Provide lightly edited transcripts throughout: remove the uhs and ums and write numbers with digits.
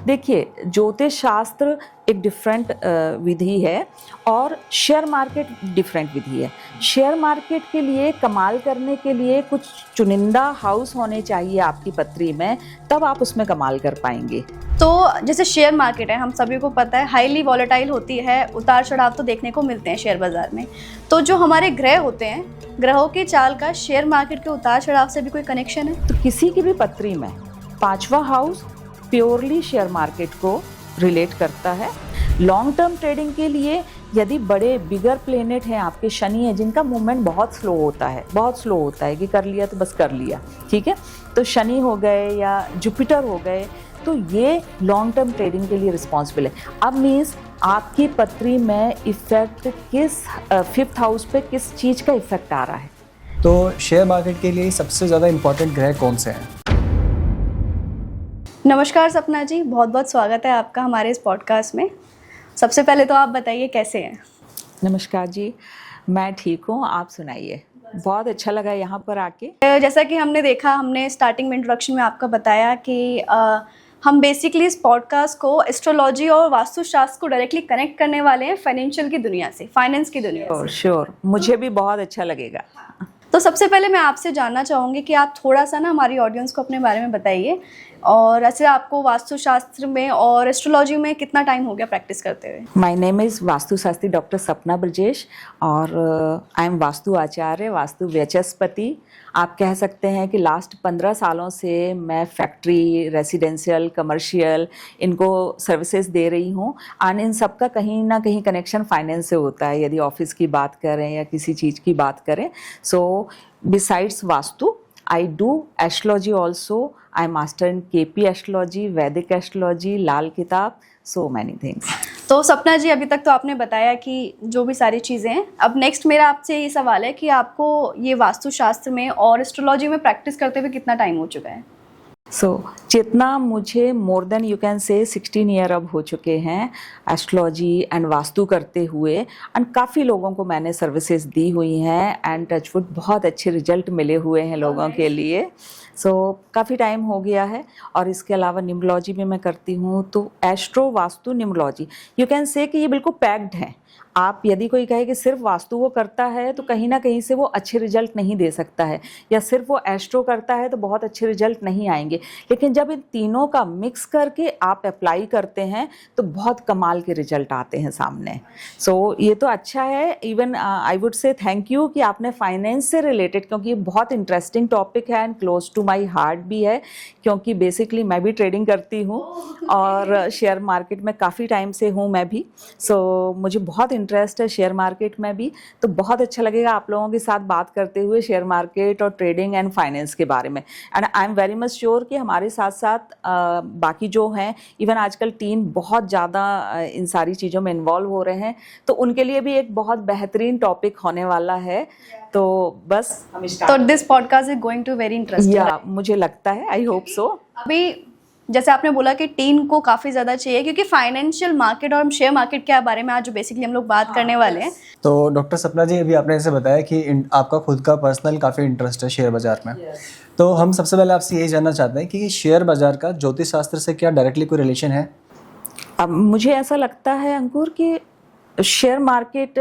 देखिए, ज्योतिष शास्त्र एक डिफरेंट विधि है और शेयर मार्केट डिफरेंट विधि है। शेयर मार्केट के लिए कमाल करने के लिए कुछ चुनिंदा हाउस होने चाहिए आपकी पत्री में, तब आप उसमें कमाल कर पाएंगे। तो जैसे शेयर मार्केट है, हम सभी को पता है हाईली वॉलेटाइल होती है, उतार चढ़ाव तो देखने को मिलते हैं शेयर बाजार में। तो जो हमारे ग्रह होते हैं, ग्रहों की चाल का शेयर मार्केट के उतार चढ़ाव से भी कोई कनेक्शन है? तो किसी की भी पत्री में 5वां हाउस प्योरली शेयर मार्केट को रिलेट करता है। लॉन्ग टर्म ट्रेडिंग के लिए यदि बड़े बिगर प्लेनेट हैं, आपके शनि है जिनका मूवमेंट बहुत स्लो होता है कि कर लिया तो बस कर लिया, ठीक है, तो शनि हो गए या जुपिटर हो गए, तो ये लॉन्ग टर्म ट्रेडिंग के लिए रिस्पॉन्सिबल है। अब मीन्स आपकी पत्री में इफेक्ट किस 5th हाउस पे किस चीज़ का इफेक्ट आ रहा है। तो शेयर मार्केट के लिए सबसे ज़्यादा इम्पोर्टेंट ग्रह कौन से हैं? नमस्कार सपना जी, बहुत बहुत स्वागत है आपका हमारे इस पॉडकास्ट में। सबसे पहले तो आप बताइए कैसे हैं? नमस्कार जी, मैं ठीक हूँ, आप सुनाइए। बहुत अच्छा लगा यहाँ पर आके। जैसा कि हमने स्टार्टिंग में इंट्रोडक्शन में आपका बताया कि हम बेसिकली इस पॉडकास्ट को एस्ट्रोलॉजी और वास्तुशास्त्र को डायरेक्टली कनेक्ट करने वाले हैं फाइनेंशियल की दुनिया से, फाइनेंस की दुनिया से। श्योर, मुझे भी बहुत अच्छा लगेगा। तो सबसे पहले मैं आपसे जानना चाहूँगी कि आप थोड़ा सा ना हमारी ऑडियंस को अपने बारे में बताइए, और ऐसे आपको वास्तुशास्त्र में और एस्ट्रोलॉजी में कितना टाइम हो गया प्रैक्टिस करते हुए? My name is Vastushastri doctor सपना ब्रजेश और आई एम वास्तु आचार्य, वास्तु व्यचस्पति। आप कह सकते हैं कि लास्ट 15 सालों से मैं फैक्ट्री, रेसिडेंशियल, कमर्शियल इनको सर्विसेज दे रही हूँ, और इन सब का कहीं ना कहीं कनेक्शन फाइनेंस से होता है, यदि ऑफिस की बात करें या किसी चीज़ की बात करें। So besides vastu I do astrology also. I master in KP astrology, Vedic astrology, लाल किताब, so many things. तो सपना जी, अभी तक तो आपने बताया कि जो भी सारी चीज़ें हैं, अब नेक्स्ट मेरा आपसे ये सवाल है कि आपको ये वास्तुशास्त्र में और एस्ट्रोलॉजी में प्रैक्टिस करते हुए कितना टाइम हो चुका है? जितना मुझे more than you can say 16 year अब हो चुके हैं एस्ट्रोलॉजी एंड वास्तु करते हुए, एंड काफ़ी लोगों को मैंने सर्विसेज दी हुई हैं, एंड टचवुड बहुत अच्छे रिजल्ट मिले हुए हैं लोगों के लिए। काफ़ी टाइम हो गया है। और इसके अलावा न्यूमरोलॉजी भी मैं करती हूँ। तो astro, vastu, numerology you can say कि ये बिल्कुल पैक्ड है। आप यदि कोई कहे कि सिर्फ वास्तु वो करता है तो कहीं ना कहीं से वो अच्छे रिजल्ट नहीं दे सकता है, या सिर्फ वो एस्ट्रो करता है तो बहुत अच्छे रिजल्ट नहीं आएंगे। लेकिन जब इन तीनों का मिक्स करके आप अप्लाई करते हैं तो बहुत कमाल के रिजल्ट आते हैं सामने। ये तो अच्छा है। Even I would say thank you कि आपने फाइनेंस से रिलेटेड, क्योंकि ये बहुत इंटरेस्टिंग टॉपिक है and close to my heart भी है, क्योंकि बेसिकली मैं भी ट्रेडिंग करती हूँ और शेयर मार्केट में काफ़ी टाइम से हूँ मैं भी। मुझे बहुत इंटरेस्ट है शेयर मार्केट में भी। तो बहुत अच्छा लगेगा आप लोगों के साथ बात करते हुए शेयर मार्केट और ट्रेडिंग एंड फाइनेंस के बारे में। And I am very much sure कि हमारे साथ साथ बाकी जो हैं, इवन आजकल टीन बहुत ज़्यादा इन सारी चीज़ों में इन्वॉल्व हो रहे हैं, तो उनके लिए भी एक बहुत बेहतरीन टॉपिक होने वाला है। तो बस हम तो this podcast is going to very interesting, या मुझे लगता है, आई होप सो। अभी जैसे आपने बोला कि टीम को काफ़ी ज़्यादा चाहिए, क्योंकि फाइनेंशियल मार्केट और शेयर मार्केट के बारे में आज जो बेसिकली हम लोग बात करने वाले हैं। तो डॉक्टर सपना जी, अभी आपने ऐसे बताया कि आपका खुद का पर्सनल काफ़ी इंटरेस्ट है शेयर बाजार में। तो हम सबसे पहले आपसे यही जानना चाहते हैं कि शेयर बाजार का ज्योतिष शास्त्र से क्या डायरेक्टली कोई रिलेशन है? अब मुझे ऐसा लगता है अंकुर कि शेयर मार्केट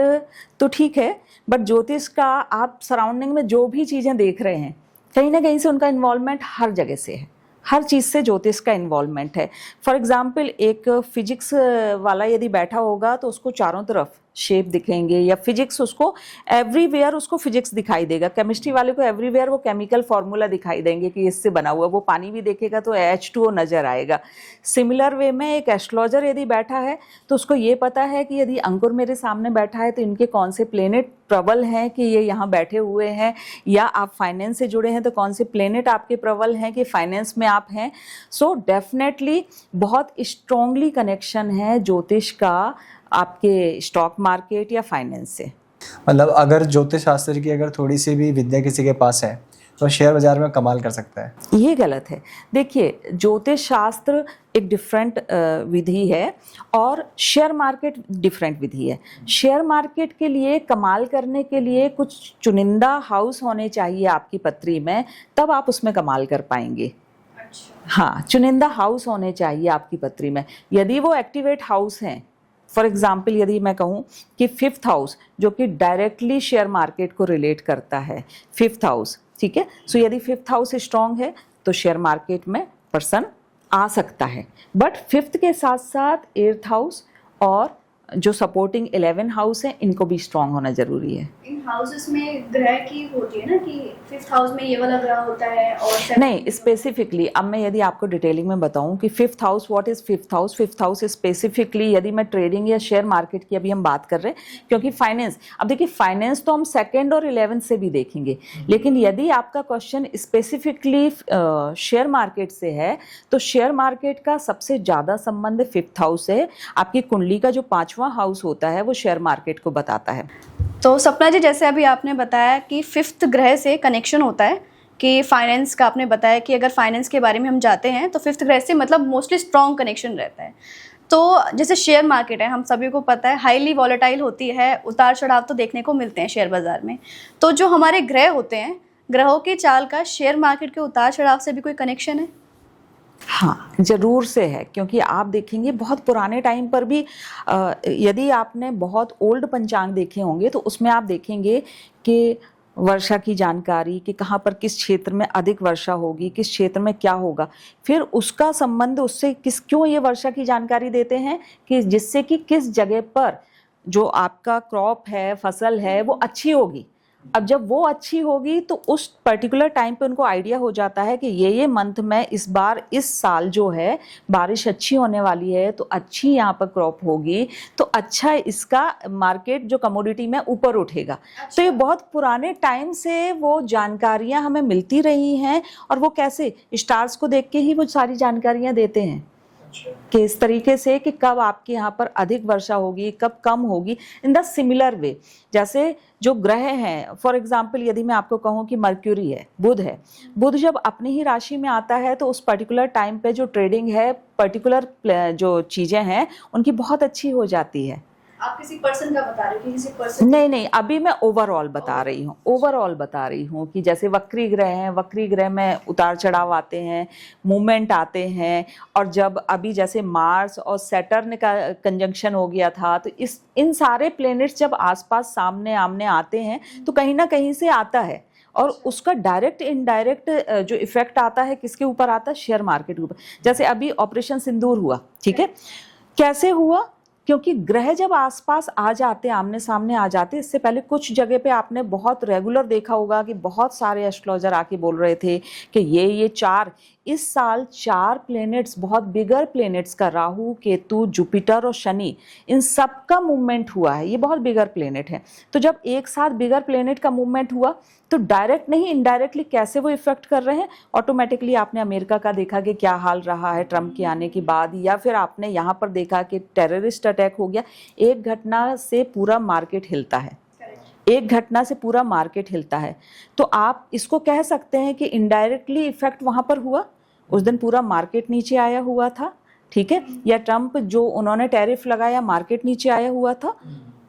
तो ठीक है, बट ज्योतिष का आप सराउंडिंग में जो भी चीज़ें देख रहे हैं, कहीं ना कहीं से उनका इन्वॉल्वमेंट हर जगह से है, हर चीज़ से ज्योतिष का इन्वॉल्वमेंट है। फॉर एग्जाम्पल, एक फिजिक्स वाला यदि बैठा होगा तो उसको चारों तरफ शेप दिखेंगे, या फिजिक्स उसको एवरीवेयर उसको फिजिक्स दिखाई देगा। केमिस्ट्री वाले को एवरीवेयर वो केमिकल फार्मूला दिखाई देंगे कि इससे बना हुआ। वो पानी भी देखेगा तो H2O नज़र आएगा। सिमिलर वे में एक एस्ट्रोलॉजर यदि बैठा है तो उसको ये पता है कि यदि अंकुर मेरे सामने बैठा है तो इनके कौन से प्लेनेट प्रबल हैं कि ये यहाँ बैठे हुए हैं, या आप फाइनेंस से जुड़े हैं तो कौन से प्लेनेट आपके प्रबल हैं कि फाइनेंस में आप हैं। डेफिनेटली बहुत स्ट्रॉन्गली कनेक्शन है ज्योतिष का आपके स्टॉक मार्केट या फाइनेंस से। मतलब अगर ज्योतिष शास्त्र की अगर थोड़ी सी भी विद्या किसी के पास है तो शेयर बाजार में कमाल कर सकता है। ये गलत है। देखिए, ज्योतिष शास्त्र एक डिफरेंट विधि है और शेयर मार्केट डिफरेंट विधि है। शेयर मार्केट के लिए कमाल करने के लिए कुछ चुनिंदा हाउस होने चाहिए आपकी पत्री में, तब आप उसमें कमाल कर पाएंगे। हाँ, चुनिंदा हाउस होने चाहिए आपकी पत्री में। यदि वो एक्टिवेट हाउस हैं, फॉर एग्जाम्पल यदि मैं कहूँ कि 5th हाउस जो कि डायरेक्टली शेयर मार्केट को रिलेट करता है, 5th हाउस, ठीक है। सो यदि 5th हाउस स्ट्रांग है तो शेयर मार्केट में पर्सन आ सकता है। बट 5th के साथ साथ 8th हाउस और जो सपोर्टिंग 11 हाउस है, इनको भी स्ट्रांग होना जरूरी है। इन हाउसेस में ग्रह की होती है ना कि 5th हाउस में ये वाला ग्रह होता है और 7th नहीं, स्पेसिफिकली अब मैं यदि आपको डिटेलिंग में बताऊं कि 5th house, what is 5th house. 5th house specifically यदि मैं ट्रेडिंग या शेयर मार्केट की अभी हम बात कर रहे हैं, क्योंकि फाइनेंस, अब देखिए फाइनेंस तो हम 2nd और 11th से भी देखेंगे, लेकिन यदि आपका क्वेश्चन स्पेसिफिकली शेयर मार्केट से है तो शेयर मार्केट का सबसे ज्यादा संबंध 5th हाउस से है। आपकी कुंडली का जो 5वां हाउस होता है वो शेयर मार्केट को बताता है। तो सपना जी, जैसे अभी आपने बताया कि 5th ग्रह से कनेक्शन होता है, कि फाइनेंस का आपने बताया कि अगर फाइनेंस के बारे में हम जाते हैं तो 5th ग्रह से मतलब मोस्टली स्ट्रॉन्ग कनेक्शन रहता है। तो जैसे शेयर मार्केट है, हम सभी को पता है हाईली वॉलेटाइल होती है, उतार चढ़ाव तो देखने को मिलते हैं शेयर बाजार में। तो जो हमारे ग्रह होते हैं, ग्रहों की चाल का शेयर मार्केट के उतार चढ़ाव से भी कोई कनेक्शन है? हाँ, जरूर से है, क्योंकि आप देखेंगे बहुत पुराने टाइम पर भी यदि आपने बहुत ओल्ड पंचांग देखे होंगे तो उसमें आप देखेंगे कि वर्षा की जानकारी, कि कहाँ पर किस क्षेत्र में अधिक वर्षा होगी, किस क्षेत्र में क्या होगा, फिर उसका संबंध उससे क्यों ये वर्षा की जानकारी देते हैं कि जिससे कि किस जगह पर जो आपका क्रॉप है, फसल है, वो अच्छी होगी। अब जब वो अच्छी होगी तो उस पर्टिकुलर टाइम पे उनको आइडिया हो जाता है कि ये मंथ में इस बार, इस साल जो है बारिश अच्छी होने वाली है, तो अच्छी यहाँ पर क्रॉप होगी, तो अच्छा इसका मार्केट जो कमोडिटी में ऊपर उठेगा। तो ये बहुत पुराने टाइम से वो जानकारियां हमें मिलती रही हैं, और वो कैसे स्टार्स को देख के ही वो सारी जानकारियां देते हैं कि इस तरीके से कि कब आपके यहाँ पर अधिक वर्षा होगी, कब कम होगी। इन द सिमिलर वे, जैसे जो ग्रह हैं, फॉर एग्जाम्पल यदि मैं आपको कहूँ कि मर्क्यूरी है, बुध है, बुध जब अपनी ही राशि में आता है तो उस पर्टिकुलर टाइम पे जो ट्रेडिंग है, पर्टिकुलर जो चीज़ें हैं उनकी बहुत अच्छी हो जाती है। आप किसी पर्सन का बता रहे हो कि किसी पर्सन? नहीं, अभी मैं ओवरऑल बता रही हूँ कि जैसे वक्री ग्रह हैं, वक्री ग्रह में उतार चढ़ाव आते हैं, मूवमेंट आते हैं, और जब अभी जैसे मार्स और सैटर्न का कंजंक्शन हो गया था, तो इन सारे प्लैनेट्स जब आसपास सामने आमने आते हैं तो कहीं ना कहीं से आता है, और उसका डायरेक्ट इनडायरेक्ट जो इफेक्ट आता है किसके ऊपर आता है? शेयर मार्केट के ऊपर। जैसे अभी ऑपरेशन सिंदूर हुआ, ठीक है, कैसे हुआ? क्योंकि ग्रह जब आसपास आ जाते, आमने सामने आ जाते, इससे पहले कुछ जगह पे आपने बहुत रेगुलर देखा होगा कि बहुत सारे एस्ट्रोलॉजर आके बोल रहे थे कि ये 4 इस साल 4 प्लैनेट्स, बहुत बिगर प्लैनेट्स का, राहु, केतु, जुपिटर और शनि, इन सब का मूवमेंट हुआ है। ये बहुत बिगर प्लैनेट है। तो जब एक साथ बिगर प्लैनेट का मूवमेंट हुआ तो डायरेक्ट नहीं, इनडायरेक्टली कैसे वो इफेक्ट कर रहे हैं? ऑटोमेटिकली आपने अमेरिका का देखा कि क्या हाल रहा है ट्रम्प के आने के बाद, या फिर आपने यहाँ पर देखा कि टेररिस्ट अटैक हो गया। एक घटना से पूरा मार्केट हिलता है, एक घटना से पूरा मार्केट हिलता है। तो आप इसको कह सकते हैं कि इनडायरेक्टली इफेक्ट वहां पर हुआ, उस दिन पूरा मार्केट नीचे आया हुआ था, ठीक है, या ट्रम्प जो उन्होंने टैरिफ लगाया, मार्केट नीचे आया हुआ था।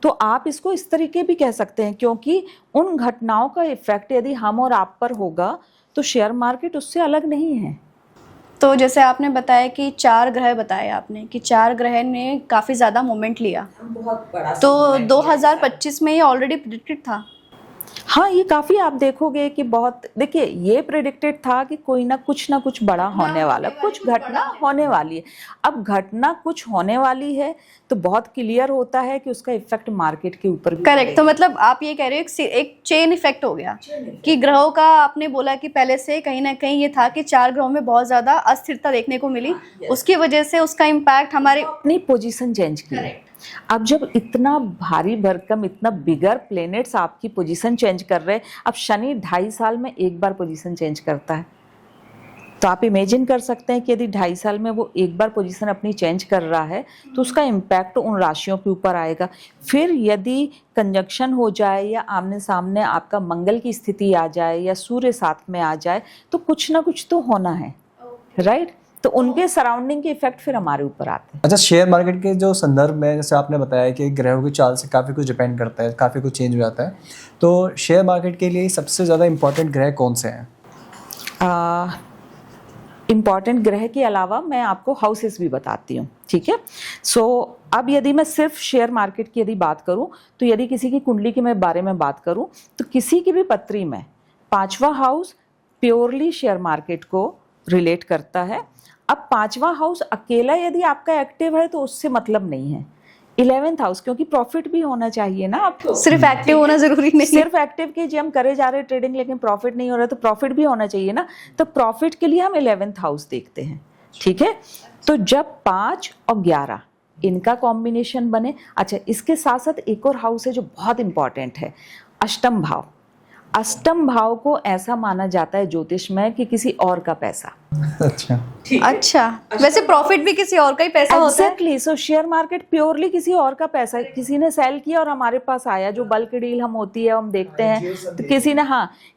तो आप इसको इस तरीके भी कह सकते हैं, क्योंकि उन घटनाओं का इफेक्ट यदि हम और आप पर होगा तो शेयर मार्केट उससे अलग नहीं है। तो जैसे आपने बताया कि 4 ग्रह बताए आपने कि 4 ग्रह ने काफ़ी ज़्यादा मोमेंट लिया, बहुत बड़ा। तो 2025 में ये ऑलरेडी प्रिडिक्टेड था? हाँ, ये काफी आप देखोगे कि बहुत, देखिए ये प्रेडिक्टेड था कि कोई ना कुछ बड़ा होने वाला, कुछ घटना होने वाली है। अब घटना कुछ होने वाली है तो बहुत क्लियर होता है कि उसका इफेक्ट मार्केट के ऊपर भी। करेक्ट। तो मतलब आप ये कह रहे हो एक चेन इफेक्ट हो गया कि ग्रहों का, आपने बोला कि पहले से कहीं ना कहीं ये था कि 4 ग्रहों में बहुत ज्यादा अस्थिरता देखने को मिली, उसकी वजह से उसका इम्पैक्ट हमारे अपनी पोजीशन चेंज की। अब जब इतना भारी भरकम, इतना बिगर प्लैनेट्स आपकी पोजीशन चेंज कर रहे हैं, अब शनि 2.5 साल में एक बार पोजीशन चेंज करता है, तो आप इमेजिन कर सकते हैं कि यदि 2.5 साल में वो एक बार पोजीशन अपनी चेंज कर रहा है तो उसका इम्पैक्ट उन राशियों के ऊपर आएगा। फिर यदि कंजंक्शन हो जाए या आमने सामने आपका मंगल की स्थिति आ जाए या सूर्य साथ में आ जाए तो कुछ ना कुछ तो होना है, राइट? तो उनके सराउंडिंग के इफेक्ट फिर हमारे ऊपर आते हैं। अच्छा, शेयर मार्केट के जो संदर्भ में जैसे आपने बताया कि ग्रहों की चाल से काफ़ी कुछ डिपेंड करता है, काफ़ी कुछ चेंज हो जाता है, तो शेयर मार्केट के लिए सबसे ज़्यादा इम्पोर्टेंट ग्रह कौन से हैं? इम्पॉर्टेंट ग्रह के अलावा मैं आपको हाउसेस भी बताती हूँ, ठीक है। सो अब यदि मैं सिर्फ शेयर मार्केट की यदि बात करूँ, तो यदि किसी की कुंडली के मैं बारे में बात करूँ, तो किसी की भी पत्री में 5वां हाउस प्योरली शेयर मार्केट को रिलेट करता है। अब 5वां हाउस अकेला यदि आपका एक्टिव है तो उससे मतलब नहीं है। 11th हाउस, क्योंकि प्रॉफिट भी होना चाहिए ना आपको, सिर्फ एक्टिव होना जरूरी नहीं है। सिर्फ एक्टिव के जी हम करे जा रहे ट्रेडिंग लेकिन प्रॉफिट नहीं हो रहा, तो प्रॉफिट भी होना चाहिए ना। तो प्रॉफिट के लिए हम 11th हाउस देखते हैं, ठीक है। तो जब 5 और 11 इनका कॉम्बिनेशन बने, अच्छा इसके साथ साथ एक और हाउस है जो बहुत इंपॉर्टेंट है, अष्टम भाव। अष्टम भाव को ऐसा माना जाता है ज्योतिष में कि किसी और का पैसा। अच्छा, अच्छा, वैसे प्रॉफिट भी किसी और का ही पैसा होता है। एग्जैक्टली, सो शेयर मार्केट प्योरली किसी और का पैसा है। किसी ने सेल किया और हमारे पास आया, जो बल्क डील हम होती है हम देखते हैं, तो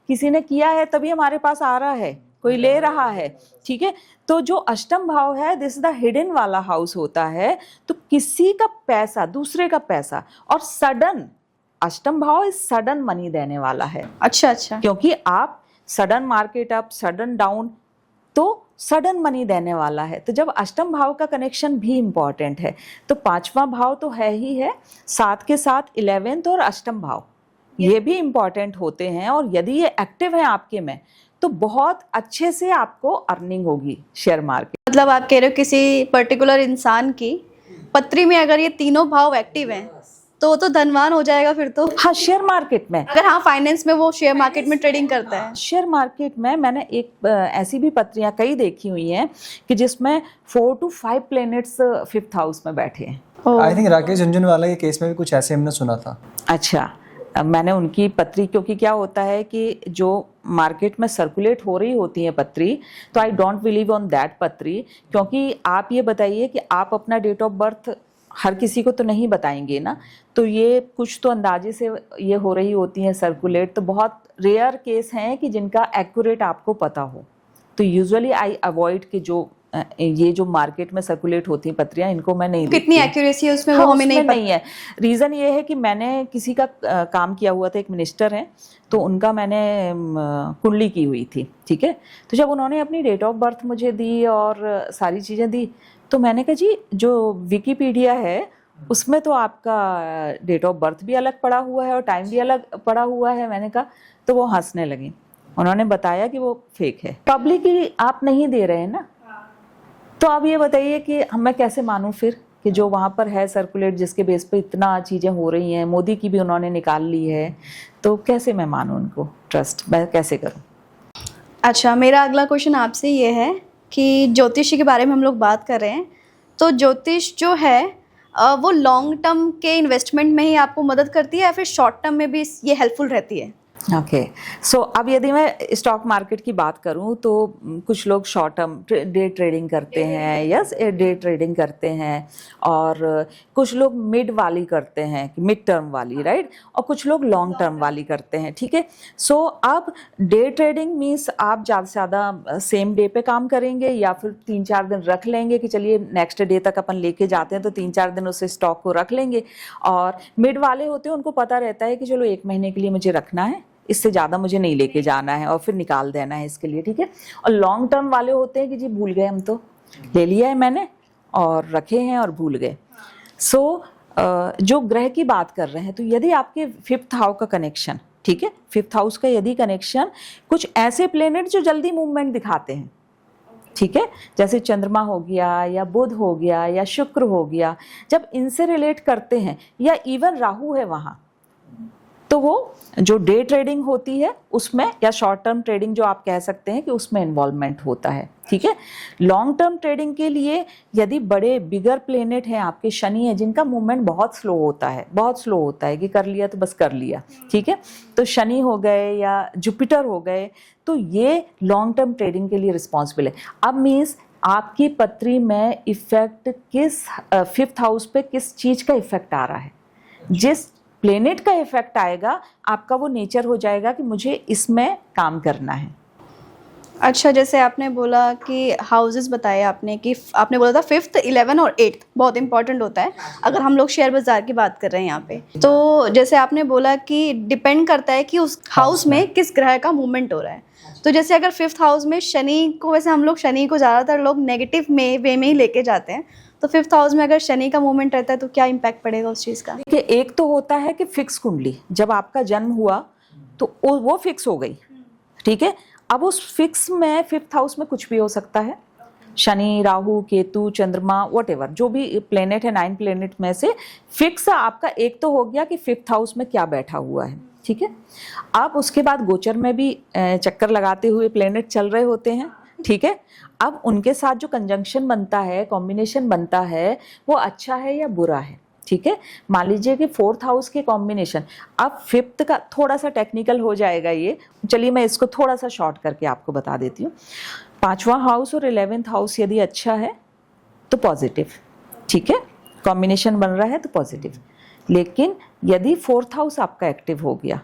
किसी ने किया है तभी हमारे पास आ रहा है, कोई ले रहा है, ठीक है। तो जो अष्टम भाव है, दिस द हिडन वाला हाउस होता है। तो किसी का पैसा, दूसरे का पैसा, और सडन, अष्टम भाव इस सडन मनी देने वाला है। अच्छा अच्छा, क्योंकि आप sudden market up, sudden down, तो सडन मनी देने वाला है। तो जब अष्टम भाव का कनेक्शन भी इंपॉर्टेंट है, तो 5वां भाव तो है ही है, साथ के साथ 11th और अष्टम भाव ये भी इंपॉर्टेंट होते हैं। और यदि ये एक्टिव है आपके में, तो बहुत अच्छे से आपको अर्निंग होगी शेयर मार्केट। मतलब आप कह रहे हो किसी पर्टिकुलर इंसान की पत्री में अगर ये तीनों भाव एक्टिव हैं तो वो तो धनवान हो जाएगा फिर तो। हाँ, शेयर मार्केट में, अगर हाँ फाइनेंस में वो शेयर मार्केट में ट्रेडिंग करता है। शेयर मार्केट में मैंने एक ऐसी भी पत्रियां कई देखी हुई हैं कि जिसमें 4 to 5 प्लैनेट्स 5th हाउस में बैठे हैं। आई थिंक राकेश झुनझुनवाला के केस में भी कुछ ऐसे हमने सुना था। अच्छा, मैंने उनकी पत्री, क्योंकि क्या होता है कि जो मार्केट में सर्कुलेट हो रही होती है पत्री, तो I don't believe on that पत्री। क्योंकि आप ये बताइए कि आप अपना डेट ऑफ बर्थ हर किसी को तो नहीं बताएंगे ना, तो ये कुछ तो अंदाजे से ये हो रही होती है सर्कुलेट। तो बहुत रेयर केस हैं कि जिनका एक्यूरेट आपको पता हो। तो यूजुअली आई अवॉइड कि जो ये जो मार्केट में सर्कुलेट होती हैं पत्रियां, इनको मैं नहीं कितनी देखती। एक्यूरेसी है उसमें, हाँ, वो हमें उसमें नहीं नहीं है। रीज़न ये है कि मैंने किसी का काम किया हुआ था, एक मिनिस्टर हैं, तो उनका मैंने कुंडली की हुई थी, ठीक है। तो जब उन्होंने अपनी डेट ऑफ बर्थ मुझे दी और सारी चीज़ें दी, तो मैंने कहा जी जो विकीपीडिया है उसमें तो आपका डेट ऑफ बर्थ भी अलग पड़ा हुआ है और टाइम भी अलग पड़ा हुआ है। मैंने कहा, तो वो हंसने लगी। उन्होंने बताया कि वो फेक है, पब्लिकली आप नहीं दे रहे हैं ना। तो अब ये बताइए कि मैं कैसे मानूं फिर कि जो वहाँ पर है सर्कुलेट, जिसके बेस पे इतना चीज़ें हो रही हैं, मोदी की भी उन्होंने निकाल ली है, तो कैसे मैं मानूं उनको, ट्रस्ट मैं कैसे करूं? अच्छा, मेरा अगला क्वेश्चन आपसे ये है कि ज्योतिष के बारे में हम लोग बात कर रहे हैं, तो ज्योतिष जो है वो लॉन्ग टर्म के इन्वेस्टमेंट में ही आपको मदद करती है या फिर शॉर्ट टर्म में भी ये हेल्पफुल रहती है? ओके, सो अब यदि मैं स्टॉक मार्केट की बात करूं, तो कुछ लोग शॉर्ट टर्म डे ट्रेडिंग करते हैं, यस डे ट्रेडिंग करते हैं, और कुछ लोग मिड वाली करते हैं, मिड टर्म वाली, राइट, और कुछ लोग लॉन्ग टर्म वाली करते हैं, ठीक है। सो अब डे ट्रेडिंग मीन्स आप ज़्यादा से ज़्यादा सेम डे पे काम करेंगे या फिर 3-4 दिन रख लेंगे कि चलिए नेक्स्ट डे तक अपन लेके जाते हैं, तो 3-4 दिन उस स्टॉक को रख लेंगे। और मिड वाले होते हैं, उनको पता रहता है कि चलो 1 महीने के लिए मुझे रखना है, इससे ज़्यादा मुझे नहीं लेके जाना है और फिर निकाल देना है इसके लिए, ठीक है। और लॉन्ग टर्म वाले होते हैं कि जी भूल गए, हम तो ले लिया है मैंने और रखे हैं और भूल गए। सो जो ग्रह की बात कर रहे हैं, तो यदि आपके 5th हाउस का कनेक्शन, ठीक है, 5th हाउस का यदि कनेक्शन कुछ ऐसे प्लेनेट जो जल्दी मूवमेंट दिखाते हैं, ठीक है, जैसे चंद्रमा हो गया या बुध हो गया या शुक्र हो गया, जब इनसे रिलेट करते हैं, या इवन राहु है वहाँ, तो वो जो डे ट्रेडिंग होती है उसमें, या शॉर्ट टर्म ट्रेडिंग जो आप कह सकते हैं कि उसमें इन्वॉल्वमेंट होता है, ठीक है। लॉन्ग टर्म ट्रेडिंग के लिए यदि बड़े बिगर प्लेनेट हैं आपके, शनि है जिनका मूवमेंट बहुत स्लो होता है, बहुत स्लो होता है कि कर लिया तो बस कर लिया, ठीक है, तो शनि हो गए या जुपिटर हो गए, तो ये लॉन्ग टर्म ट्रेडिंग के लिए रिस्पॉन्सिबल है। अब मीन्स आपकी पत्री में इफेक्ट किस 5th हाउस पे किस चीज़ का इफेक्ट आ रहा है, जिस प्लेनेट का इफेक्ट आएगा आपका वो नेचर हो जाएगा कि मुझे इसमें काम करना है। अच्छा, जैसे आपने बोला कि हाउसेस बताए आपने कि आपने बोला था 5th 11 और 8th बहुत इंपॉर्टेंट होता है अगर हम लोग शेयर बाज़ार की बात कर रहे हैं यहाँ पे। तो जैसे आपने बोला कि डिपेंड करता है कि उस हाउस में किस ग्रह का मूवमेंट हो रहा है। तो जैसे अगर 5th हाउस में शनि को, वैसे हम लोग शनि को ज़्यादातर लोग नेगेटिव में वे में ही लेके जाते हैं, तो 5th हाउस में अगर शनि का मूवमेंट रहता है तो क्या इम्पैक्ट पड़ेगा उस चीज़ का? देखिए, एक तो होता है कि फिक्स कुंडली, जब आपका जन्म हुआ तो वो फिक्स हो गई, ठीक है। अब उस फिक्स में 5th हाउस में कुछ भी हो सकता है, शनि, राहु, केतु, चंद्रमा, वॉटेवर जो भी प्लेनेट है, 9 प्लेनेट में से फिक्स आपका एक तो हो गया कि 5th हाउस में क्या बैठा हुआ है, ठीक है। अब उसके बाद गोचर में भी चक्कर लगाते हुए प्लेनेट चल रहे होते हैं, ठीक है। अब उनके साथ जो कंजंक्शन बनता है, कॉम्बिनेशन बनता है, वो अच्छा है या बुरा है, ठीक है। मान लीजिए कि 4th हाउस के कॉम्बिनेशन, अब 5th का थोड़ा सा टेक्निकल हो जाएगा ये, चलिए मैं इसको थोड़ा सा शॉर्ट करके आपको बता देती हूँ। 5वां हाउस और 11th हाउस यदि अच्छा है तो पॉजिटिव, ठीक है, कॉम्बिनेशन बन रहा है तो पॉजिटिव। लेकिन यदि 4th हाउस आपका एक्टिव हो गया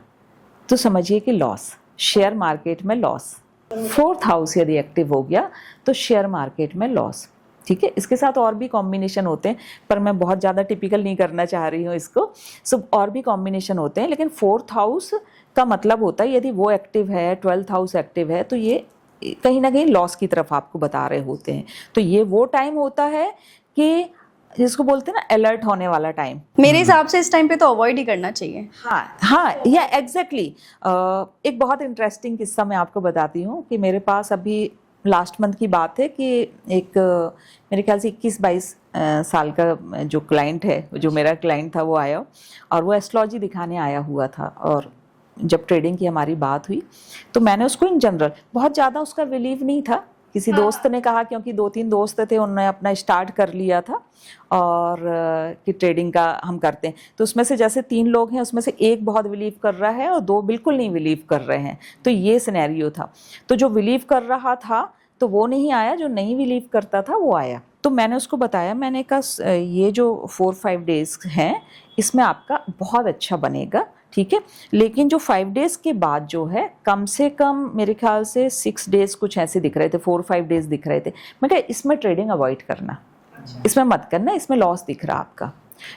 तो समझिए कि लॉस, शेयर मार्केट में लॉस। 4th हाउस यदि एक्टिव हो गया तो शेयर मार्केट में लॉस, ठीक है। इसके साथ और भी कॉम्बिनेशन होते हैं, पर मैं बहुत ज़्यादा टिपिकल नहीं करना चाह रही हूँ इसको। सब और भी कॉम्बिनेशन होते हैं, लेकिन 4th हाउस का मतलब होता है यदि वो एक्टिव है, 12th हाउस एक्टिव है, तो ये कहीं ना कहीं लॉस की तरफ आपको बता रहे होते हैं। तो ये वो टाइम होता है कि जिसको बोलते हैं ना अलर्ट होने वाला टाइम। मेरे हिसाब से इस टाइम पे तो अवॉइड ही करना चाहिए। हाँ, या एग्जैक्टली। एक बहुत इंटरेस्टिंग किस्सा मैं आपको बताती हूँ कि मेरे पास अभी लास्ट मंथ की बात है कि एक मेरे ख्याल से 21-22 साल का जो क्लाइंट है, जो मेरा क्लाइंट था, वो आया और वो एस्ट्रोलॉजी दिखाने आया हुआ था। और जब ट्रेडिंग की हमारी बात हुई तो मैंने उसको इन जनरल, बहुत ज़्यादा उसका बिलीव नहीं था, किसी दोस्त ने कहा, क्योंकि 2-3 दोस्त थे, उन्होंने अपना स्टार्ट कर लिया था और कि ट्रेडिंग का हम करते हैं। तो उसमें से जैसे 3 लोग हैं, उसमें से एक बहुत बिलीव कर रहा है और 2 बिल्कुल नहीं बिलीव कर रहे हैं। तो ये सिनेरियो था। तो जो बिलीव कर रहा था तो वो नहीं आया, जो नहीं बिलीव करता था वो आया। तो मैंने उसको बताया, मैंने कहा ये जो 4-5 डेज हैं इसमें आपका बहुत अच्छा बनेगा, ठीक है। लेकिन जो 5 डेज के बाद जो है, कम से कम मेरे ख्याल से 6 डेज कुछ ऐसे दिख रहे थे, 4-5 डेज दिख रहे थे। मैं कहा इसमें ट्रेडिंग अवॉइड करना, इसमें मत करना, इसमें लॉस दिख रहा आपका,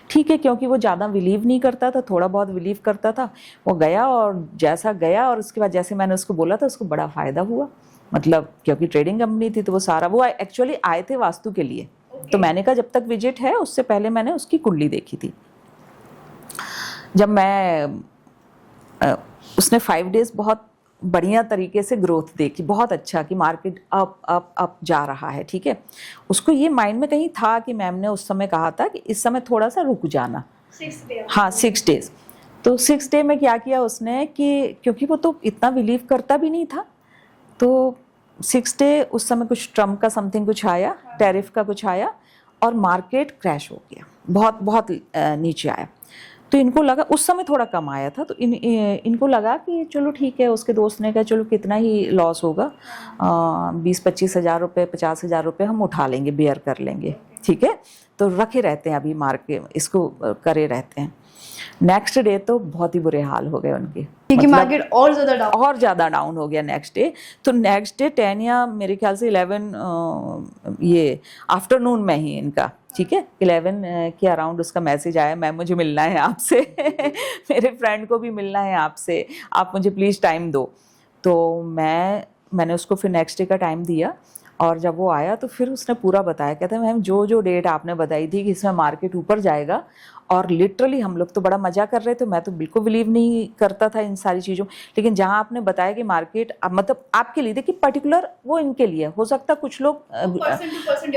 ठीक है। क्योंकि वो ज़्यादा बिलीव नहीं करता था, थोड़ा बहुत बिलीव करता था। वो गया और जैसा गया, और उसके बाद जैसे मैंने उसको बोला था, उसको बड़ा फ़ायदा हुआ। मतलब क्योंकि ट्रेडिंग कंपनी थी तो वो सारा, वो एक्चुअली आए थे वास्तु के लिए। तो मैंने कहा जब तक विजिट है उससे पहले मैंने उसकी कुंडली देखी थी। जब मैं उसने 5 डेज बहुत बढ़िया तरीके से ग्रोथ देखी, बहुत अच्छा कि मार्केट अप अप अप जा रहा है, ठीक है। उसको ये माइंड में कहीं था कि मैम ने उस समय कहा था कि इस समय थोड़ा सा रुक जाना, 6 डेज। तो 6 डे में क्या किया उसने कि क्योंकि वो तो इतना बिलीव करता भी नहीं था, तो 6 डे उस समय कुछ ट्रम्प का समथिंग कुछ आया, टैरिफ का कुछ आया और मार्केट क्रैश हो गया, बहुत बहुत नीचे आया। तो इनको लगा, उस समय थोड़ा कम आया था, तो इनको लगा कि चलो ठीक है। उसके दोस्त ने कहा चलो कितना ही लॉस होगा, 20-25 हज़ार रुपये, 50 हज़ार रुपये हम उठा लेंगे, बेयर कर लेंगे, ठीक है। तो रखे रहते हैं अभी मार्केट, इसको करे रहते हैं। नेक्स्ट डे तो बहुत ही बुरे हाल हो गए उनके, क्योंकि मार्केट और ज़्यादा डाउन हो गया नेक्स्ट डे। तो नेक्स्ट डे 10 या मेरे ख्याल से 11 ये आफ्टरनून में ही इनका, ठीक है, 11 के अराउंड उसका मैसेज आया, मैम मुझे मिलना है आपसे मेरे फ्रेंड को भी मिलना है आपसे, आप मुझे प्लीज़ टाइम दो। तो मैंने उसको फिर नेक्स्ट डे का टाइम दिया और जब वो आया तो फिर उसने पूरा बताया। कहते हैं मैम जो डेट आपने बताई थी कि इसमें मार्केट ऊपर जाएगा, और लिटरली हम लोग तो बड़ा मजा कर रहे थे, मैं तो बिल्कुल बिलीव नहीं करता था इन सारी चीज़ों। लेकिन जहाँ आपने बताया कि मार्केट मतलब आपके लिए, देखिए पर्टिकुलर वो इनके लिए हो सकता, कुछ लोग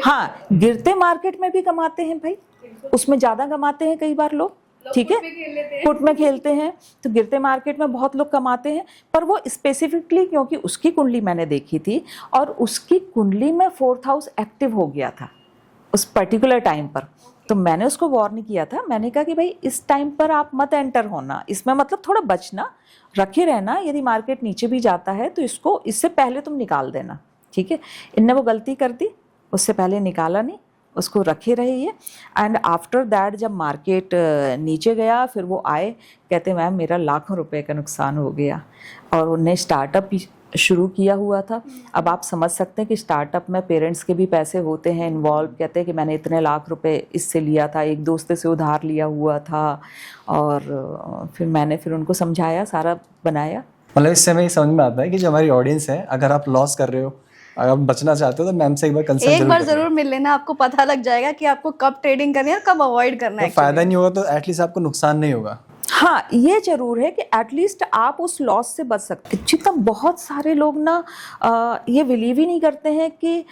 हाँ गिरते मार्केट में भी कमाते हैं भाई, उसमें ज़्यादा कमाते हैं कई बार लोग, ठीक है, पुट में खेलते हैं तो गिरते मार्केट में बहुत लोग कमाते हैं। पर वो स्पेसिफिकली क्योंकि उसकी कुंडली मैंने देखी थी और उसकी कुंडली में 4th हाउस एक्टिव हो गया था उस पर्टिकुलर टाइम पर, तो मैंने उसको वार्न किया था। मैंने कहा कि भाई इस टाइम पर आप मत एंटर होना, इसमें मतलब थोड़ा बचना, रखे रहना। यदि मार्केट नीचे भी जाता है तो इसको इससे पहले तुम निकाल देना, ठीक है। इनने वो गलती कर दी, उससे पहले निकाला नहीं, उसको रखे रहिए। एंड आफ्टर दैट जब मार्केट नीचे गया फिर वो आए, कहते मैम मेरा लाखों रुपए का नुकसान हो गया, और उन्हें स्टार्टअप शुरू किया हुआ था। अब आप समझ सकते हैं कि स्टार्टअप में पेरेंट्स के भी पैसे होते हैं इन्वॉल्व। कहते हैं कि मैंने इतने लाख रुपए इससे लिया था, एक दोस्त से उधार लिया हुआ था, और फिर उनको समझाया, सारा बनाया। मतलब इससे हमें ये समझ में आता है कि जो हमारी ऑडियंस है, अगर आप लॉस कर रहे हो, अगर आप बचना चाहते हो, तो मैम से एक बार कंसल्ट एक जरूर बार करिए। जरूर मिल लेना, आपको पता लग जाएगा कि आपको कब ट्रेडिंग करनी है और कब अवॉइड करना तो है। फायदा नहीं होगा तो एटलीस्ट आपको नुकसान नहीं होगा। हाँ, ये जरूर है कि एटलीस्ट आप उस लॉस से बच सकते हैं। जितना बहुत सारे लोग ना ये बिलीव ही नहीं करते हैं कि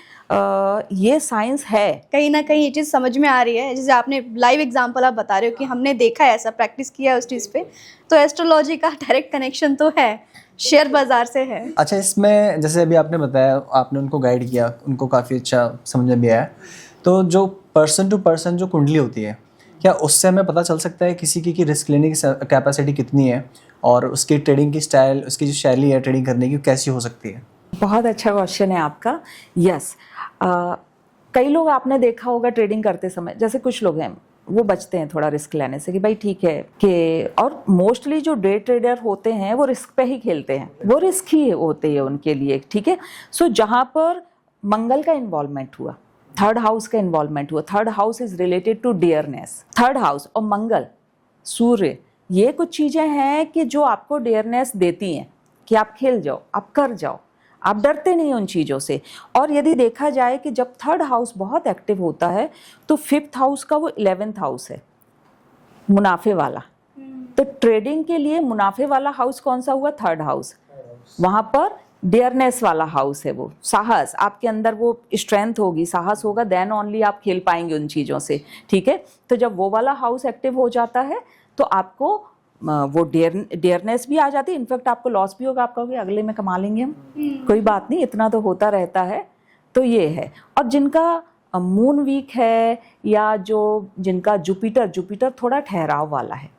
ये साइंस है। कहीं ना कहीं ये चीज़ समझ में आ रही है, जैसे आपने लाइव एग्जांपल आप बता रहे हो कि हमने देखा है, ऐसा प्रैक्टिस किया है उस चीज़ पे, तो एस्ट्रोलॉजी का डायरेक्ट कनेक्शन तो है, शेयर बाजार से है। अच्छा, इसमें जैसे अभी आपने बताया, आपने उनको गाइड किया, उनको काफ़ी अच्छा समझ में भी आया, तो जो पर्सन टू पर्सन जो कुंडली होती है, क्या उससे हमें पता चल सकता है किसी की रिस्क लेने की कैपेसिटी कितनी है, और उसकी ट्रेडिंग की स्टाइल, उसकी जो शैली है ट्रेडिंग करने की, कैसी हो सकती है? बहुत अच्छा क्वेश्चन है आपका। यस, कई लोग आपने देखा होगा ट्रेडिंग करते समय, जैसे कुछ लोग हैं वो बचते हैं थोड़ा रिस्क लेने से कि भाई ठीक है कि, और मोस्टली जो डे ट्रेडर होते हैं वो रिस्क पे ही खेलते हैं, वो रिस्क ही होते हैं उनके लिए, ठीक है। सो जहाँ पर मंगल का इन्वॉल्वमेंट हुआ, थर्ड हाउस का इन्वॉल्वमेंट हुआ, third house is related to dearness, third house और मंगल, सूर्य, ये कुछ चीजें हैं कि जो आपको डियरनेस देती हैं कि आप खेल जाओ, आप कर जाओ, आप डरते नहीं उन चीज़ों से। और यदि देखा जाए कि जब थर्ड हाउस बहुत एक्टिव होता है तो फिफ्थ हाउस का वो 11th हाउस है, मुनाफे वाला। तो ट्रेडिंग के लिए मुनाफे वाला हाउस कौन सा हुआ? Third house. वहां पर डियरनेस वाला हाउस है, वो साहस, आपके अंदर वो स्ट्रेंथ होगी, साहस होगा, देन ओनली आप खेल पाएंगे उन चीज़ों से, ठीक है। तो जब वो वाला हाउस एक्टिव हो जाता है तो आपको वो डियरनेस भी आ जाती है, इनफैक्ट आपको लॉस भी होगा, आपका अगले में कमा लेंगे हम, कोई बात नहीं, इतना तो होता रहता है। तो ये है। और जिनका मून वीक है, या जो जिनका जुपिटर थोड़ा ठहराव वाला है,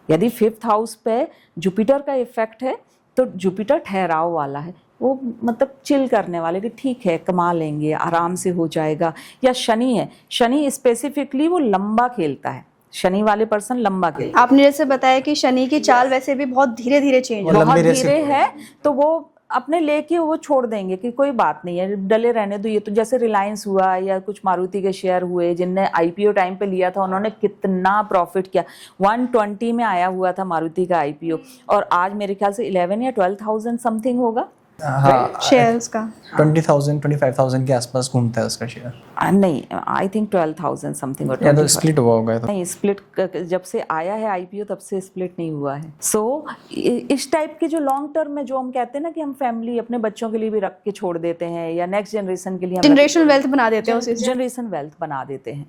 यदि फिफ्थ हाउस पे जुपिटर का इफेक्ट है तो जुपिटर ठहराव वाला है, वो मतलब चिल करने वाले कि ठीक है कमा लेंगे, आराम से हो जाएगा। या शनि है, शनि स्पेसिफिकली वो लंबा खेलता है, शनि वाले पर्सन लंबा खेलता है। आपने जैसे बताया कि शनि की चाल वैसे भी बहुत धीरे धीरे चेंज लंबी बहुत रेस धीरे है, तो वो अपने लेके वो छोड़ देंगे कि कोई बात नहीं है, डले रहने दो। ये तो जैसे रिलायंस हुआ या कुछ मारुति के शेयर हुए, जिनने आईपीओ टाइम पे लिया था, उन्होंने कितना प्रॉफिट किया। 120 में आया हुआ था मारुति का आईपीओ, और आज मेरे ख्याल से 11 या 12,000 समथिंग होगा हाँ, शेयर्स का। 20,000 25,000 के आसपास घूमता है उसका शेयर, नहीं, आई थिंक 12,000 समथिंग, और या तो स्प्लिट हुआ होगा तो। नहीं, स्प्लिट जब से आया है आईपीओ तब से स्प्लिट नहीं हुआ है। सो इस टाइप के जो लॉन्ग टर्म में जो हम कहते हैं ना कि हम फैमिली अपने बच्चों के लिए भी रख के छोड़ देते हैं, या नेक्स्ट जनरेशन के लिए जनरेशनल वेल्थ बना देते हैं उसे, जनरेशन वेल्थ बना देते हैं,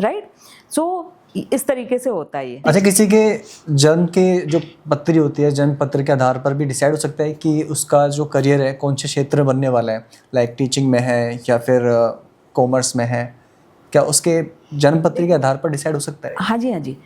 राइट। सो इस तरीके से होता है ये। अच्छा, किसी के जन्म के जो पत्री होती है, जन्म पत्र के आधार पर भी डिसाइड हो सकता है कि उसका जो करियर है कौन से क्षेत्र में बनने वाला है, लाइक टीचिंग में है या फिर कॉमर्स में है, क्या उसके जन्म पत्री के आधार पर डिसाइड हो सकता है? हाँ जी, हाँ जी।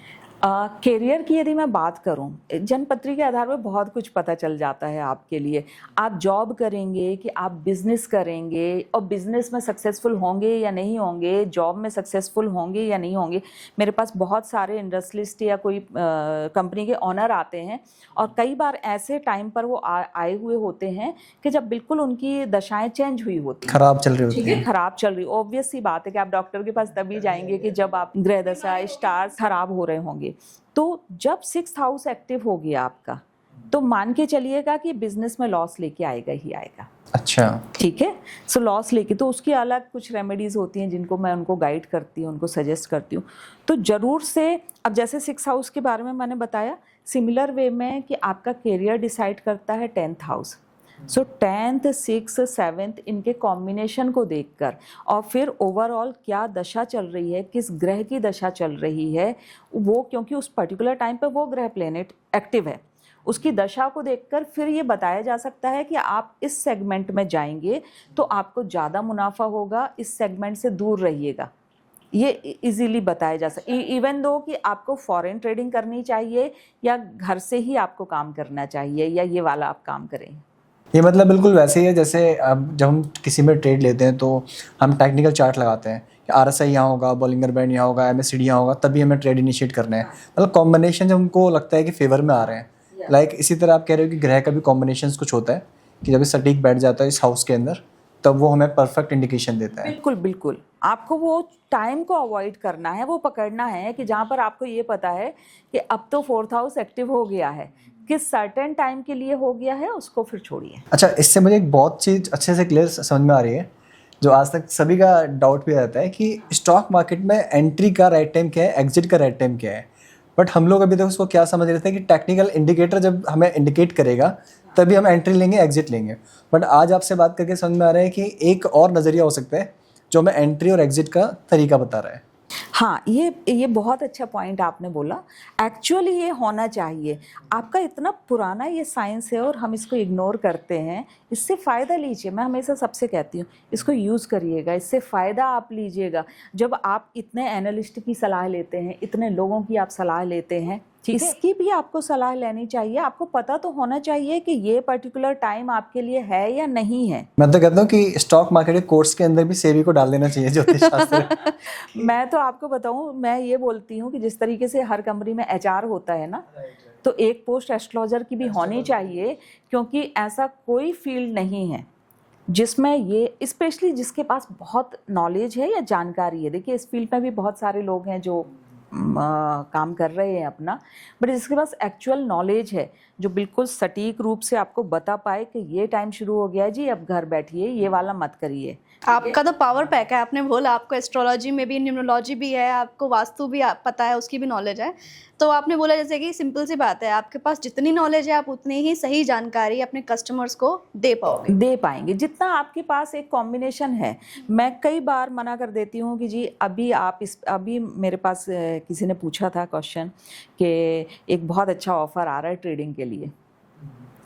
कैरियर की यदि मैं बात करूं, जन्मपत्री के आधार पर बहुत कुछ पता चल जाता है आपके लिए। आप जॉब करेंगे कि आप बिजनेस करेंगे, और बिजनेस में सक्सेसफुल होंगे या नहीं होंगे, जॉब में सक्सेसफुल होंगे या नहीं होंगे। मेरे पास बहुत सारे इंडस्ट्रियलिस्ट या कोई कंपनी के ऑनर आते हैं, और कई बार ऐसे टाइम पर वो आए हुए होते हैं कि जब बिल्कुल उनकी दशाएं चेंज हुई होती हैं, खराब चल रही होती है। खराब चल रही। ऑब्वियस सी बात है कि आप डॉक्टर के पास तभी जाएंगे कि जब आप ग्रह दशा स्टार्स खराब हो रहे होंगे। तो जब 6th हाउस एक्टिव हो गया आपका, तो मान के चलिएगा कि बिजनेस में लॉस लेके आएगा ही आएगा। अच्छा, ठीक है। सो लॉस लेके तो उसकी अलग कुछ रेमेडीज होती हैं जिनको मैं उनको गाइड करती हूँ, उनको सजेस्ट करती हूँ। तो जरूर से, अब जैसे 6th हाउस के बारे में मैंने बताया, सिमिलर वे में कि आपका करियर डिसाइड करता है 10th हाउस। सो 10th, 6th, 7th इनके कॉम्बिनेशन को देखकर, और फिर ओवरऑल क्या दशा चल रही है, किस ग्रह की दशा चल रही है वो, क्योंकि उस पर्टिकुलर टाइम पे वो ग्रह प्लेनेट एक्टिव है, उसकी दशा को देखकर फिर ये बताया जा सकता है कि आप इस सेगमेंट में जाएंगे तो आपको ज़्यादा मुनाफा होगा, इस सेगमेंट से दूर रहिएगा। ये इजीली बताया जा सकता है। इवन दो कि आपको फॉरेन ट्रेडिंग करनी चाहिए या घर से ही आपको काम करना चाहिए, या ये वाला आप काम करें। ये मतलब बिल्कुल वैसे ही है जैसे अब जब हम किसी में ट्रेड लेते हैं तो हम टेक्निकल चार्ट लगाते हैं कि RSI यहाँ होगा, बॉलिंगर बैंड यहाँ होगा, MACD यहाँ होगा, तभी हमें ट्रेड इनिशिएट करना है। मतलब कॉम्बिनेशन जब हमको लगता है कि फेवर में आ रहे हैं, लाइक इसी तरह आप कह रहे हो कि ग्रह का भी कॉम्बिनेशन कुछ होता है कि जब ये सटीक बैठ जाता है इस हाउस के अंदर, तब वो हमें परफेक्ट इंडिकेशन देता है। बिल्कुल बिल्कुल, आपको वो टाइम को अवॉइड करना है, वो पकड़ना है कि जहाँ पर आपको ये पता है कि अब तो फोर्थ हाउस एक्टिव हो गया है, किस सर्टेन टाइम के लिए हो गया है, उसको फिर छोड़िए। अच्छा, इससे मुझे एक बहुत चीज़ अच्छे से क्लियर समझ में आ रही है, जो आज तक सभी का डाउट भी रहता है कि स्टॉक मार्केट में एंट्री का राइट टाइम क्या है, एग्जिट का राइट टाइम क्या है। बट हम लोग अभी तक उसको क्या समझ रहे थे कि टेक्निकल इंडिकेटर जब हमें इंडिकेट करेगा तभी हम एंट्री लेंगे, एग्जिट लेंगे। बट आज आपसे बात करके समझ में आ रहा है कि एक और नज़रिया हो सकता है जो हमें एंट्री और एग्जिट का तरीका बता रहा है। हाँ, ये बहुत अच्छा पॉइंट आपने बोला। एक्चुअली ये होना चाहिए। आपका इतना पुराना ये साइंस है और हम इसको इग्नोर करते हैं। इससे फ़ायदा लीजिए, मैं हमेशा सबसे कहती हूँ इसको यूज़ करिएगा, इससे फ़ायदा आप लीजिएगा। जब आप इतने एनालिस्ट की सलाह लेते हैं, इतने लोगों की आप सलाह लेते हैं, इसकी भी आपको सलाह लेनी चाहिए। आपको पता तो होना चाहिए कि ये पर्टिकुलर टाइम आपके लिए है या नहीं है। मैं तो कहता हूँ कि स्टॉक मार्केट के कोर्स के अंदर भी सेबी को डाल देना चाहिए, ज्योतिष शास्त्र। मैं तो आपको बताऊं, मैं ये बोलती हूँ कि जिस तरीके से हर कंपनी में एचआर होता है ना, तो एक पोस्ट एस्ट्रोलॉजर की भी होनी चाहिए, क्योंकि ऐसा कोई फील्ड नहीं है जिसमें ये, स्पेशली जिसके पास बहुत नॉलेज है या जानकारी है। देखिए, इस फील्ड में भी बहुत सारे लोग हैं जो काम कर रहे हैं अपना, बट जिसके पास एक्चुअल नॉलेज है, जो बिल्कुल सटीक रूप से आपको बता पाए कि ये टाइम शुरू हो गया है जी, अब घर बैठिए, ये वाला मत करिए। आपका तो पावर पैक है, आपने बोला आपको एस्ट्रोलॉजी में भी, न्यूमरोलॉजी भी है, आपको वास्तु भी पता है, उसकी भी नॉलेज है। तो आपने बोला जैसे कि सिंपल सी बात है, आपके पास जितनी नॉलेज है आप उतनी ही सही जानकारी अपने कस्टमर्स को दे पाएंगे, जितना आपके पास एक कॉम्बिनेशन है। मैं कई बार मना कर देती हूँ कि जी अभी मेरे पास किसी ने पूछा था क्वेश्चन कि एक बहुत अच्छा ऑफर आ रहा है ट्रेडिंग के लिए,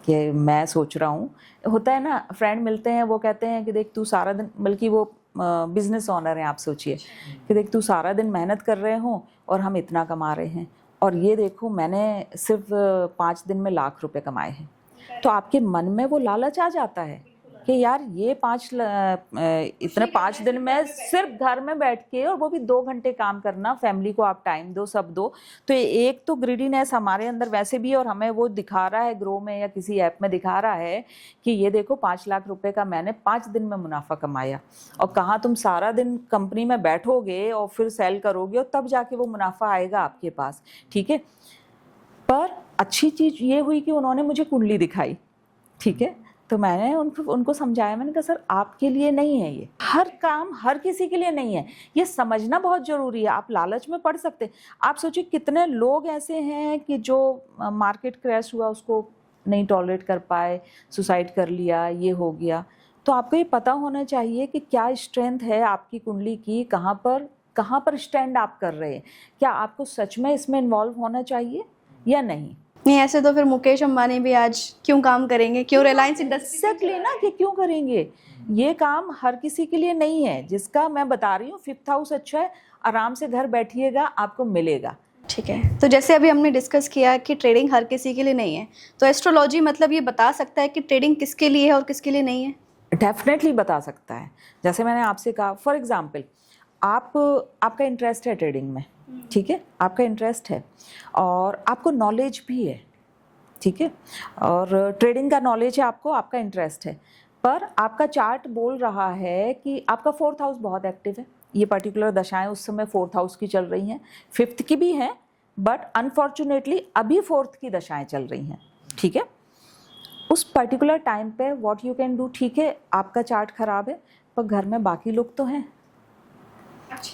कि मैं सोच रहा हूँ, होता है ना, फ्रेंड मिलते हैं, वो कहते हैं कि देख तू सारा दिन, बल्कि वो बिजनेस ओनर हैं, आप सोचिए कि देख तू सारा दिन मेहनत कर रहे हो और हम इतना कमा रहे हैं, और ये देखो मैंने सिर्फ 5 दिन में लाख रुपए कमाए हैं। तो आपके मन में वो लालच आ जाता है कि यार ये 5 दिन में सिर्फ घर में बैठ के, और वो भी 2 घंटे काम करना, फैमिली को आप टाइम दो, सब दो। तो एक तो ग्रीडीनेस हमारे अंदर वैसे भी, और हमें वो दिखा रहा है ग्रो में या किसी ऐप में दिखा रहा है कि ये देखो 5 लाख रुपए का मैंने 5 दिन में मुनाफा कमाया। और कहाँ तुम सारा दिन कंपनी में बैठोगे और फिर सेल करोगे और तब जाके वो मुनाफा आएगा आपके पास, ठीक है। पर अच्छी चीज़ ये हुई कि उन्होंने मुझे कुंडली दिखाई, ठीक है। तो मैंने उनको समझाया, मैंने कहा सर आपके लिए नहीं है, ये हर काम हर किसी के लिए नहीं है, ये समझना बहुत ज़रूरी है। आप लालच में पड़ सकते हैं। आप सोचिए कितने लोग ऐसे हैं कि जो मार्केट क्रैश हुआ उसको नहीं टॉलरेट कर पाए, सुसाइड कर लिया, ये हो गया। तो आपको ये पता होना चाहिए कि क्या स्ट्रेंथ है आपकी कुंडली की, कहाँ पर स्टैंड आप कर रहे हैं, क्या आपको सच में इसमें इन्वॉल्व होना चाहिए या नहीं। ऐसे तो फिर मुकेश अंबानी भी आज क्यों काम करेंगे, क्यों रिलायंस इंडस्ट्री ना, कि क्यों करेंगे। ये काम हर किसी के लिए नहीं है। जिसका मैं बता रही हूँ 5th हाउस अच्छा है, आराम से घर बैठिएगा, आपको मिलेगा। ठीक है, तो जैसे अभी हमने डिस्कस किया कि ट्रेडिंग हर किसी के लिए नहीं है, तो एस्ट्रोलॉजी मतलब ये बता सकता है कि ट्रेडिंग किसके लिए है और किसके लिए नहीं है? डेफिनेटली बता सकता है। जैसे मैंने आपसे कहा, फॉर एग्जाम्पल आपका इंटरेस्ट है ट्रेडिंग में, ठीक है, आपका इंटरेस्ट है और आपको नॉलेज भी है, ठीक है, और ट्रेडिंग का नॉलेज है आपको, आपका इंटरेस्ट है, पर आपका चार्ट बोल रहा है कि आपका 4th हाउस बहुत एक्टिव है। ये पर्टिकुलर दशाएं उस समय 4th हाउस की चल रही हैं, 5th की भी हैं, बट अनफॉर्चुनेटली अभी 4th की दशाएं चल रही हैं, ठीक है। उस पर्टिकुलर टाइम पे व्हाट यू कैन डू, ठीक है, आपका चार्ट खराब है, पर घर में बाकी लोग तो हैं,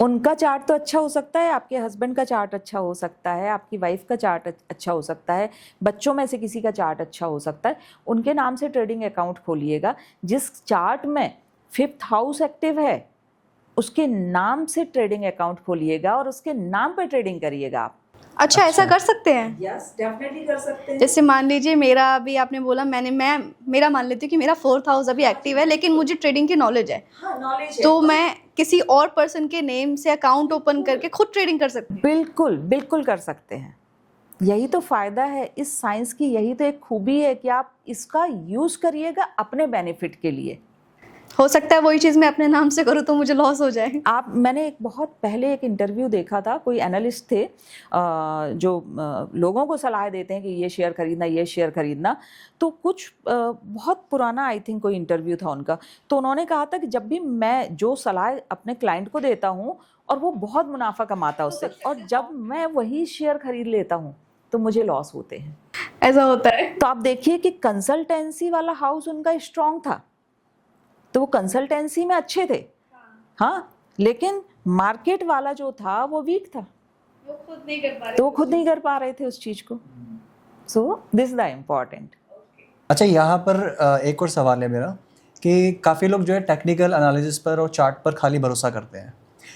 उनका चार्ट तो अच्छा हो सकता है, आपके हस्बैंड का चार्ट अच्छा हो सकता है, आपकी वाइफ का चार्ट अच्छा हो सकता है, बच्चों में से किसी का चार्ट अच्छा हो सकता है। उनके नाम से ट्रेडिंग अकाउंट खोलिएगा। जिस चार्ट में 5th हाउस एक्टिव है उसके नाम से ट्रेडिंग अकाउंट खोलिएगा और उसके नाम पर ट्रेडिंग करिएगा आप। अच्छा, ऐसा कर सकते हैं? यस, डेफिनेटली कर सकते हैं। जैसे मान लीजिए मेरा, अभी आपने बोला, मेरा मान लेती हूँ कि मेरा 4th हाउस अभी एक्टिव है, लेकिन मुझे ट्रेडिंग की नॉलेज है। हाँ, नॉलेज है। तो मैं किसी और पर्सन के नेम से अकाउंट ओपन करके खुद ट्रेडिंग कर सकती हूँ? बिल्कुल बिल्कुल कर सकते हैं। यही तो फ़ायदा है इस साइंस की, यही तो एक खूबी है कि आप इसका यूज़ करिएगा अपने बेनिफिट के लिए। हो सकता है वही चीज़ मैं अपने नाम से करूँ तो मुझे लॉस हो जाए। मैंने एक बहुत पहले एक इंटरव्यू देखा था, कोई एनालिस्ट थे जो लोगों को सलाह देते हैं कि ये शेयर खरीदना, ये शेयर खरीदना। तो कुछ बहुत पुराना आई थिंक कोई इंटरव्यू था उनका, तो उन्होंने कहा था कि जब भी मैं जो सलाह अपने क्लाइंट को देता हूँ और वो बहुत मुनाफा कमाता है उससे, और जब मैं वही शेयर खरीद लेता हूँ तो मुझे लॉस होते हैं। ऐसा होता है। तो आप देखिए कि कंसल्टेंसी वाला हाउस उनका स्ट्रांग था, तो वो कंसल्टेंसी में अच्छे थे, हाँ, लेकिन मार्केट वाला जो था वो वीक था, वो खुद नहीं कर पा रहे, तो वो खुद नहीं कर पा रहे थे उस चीज को। So this is the important. अच्छा, यहाँ पर एक और सवाल है मेरा कि काफ़ी लोग जो है टेक्निकल एनालिसिस पर और चार्ट पर खाली भरोसा करते हैं,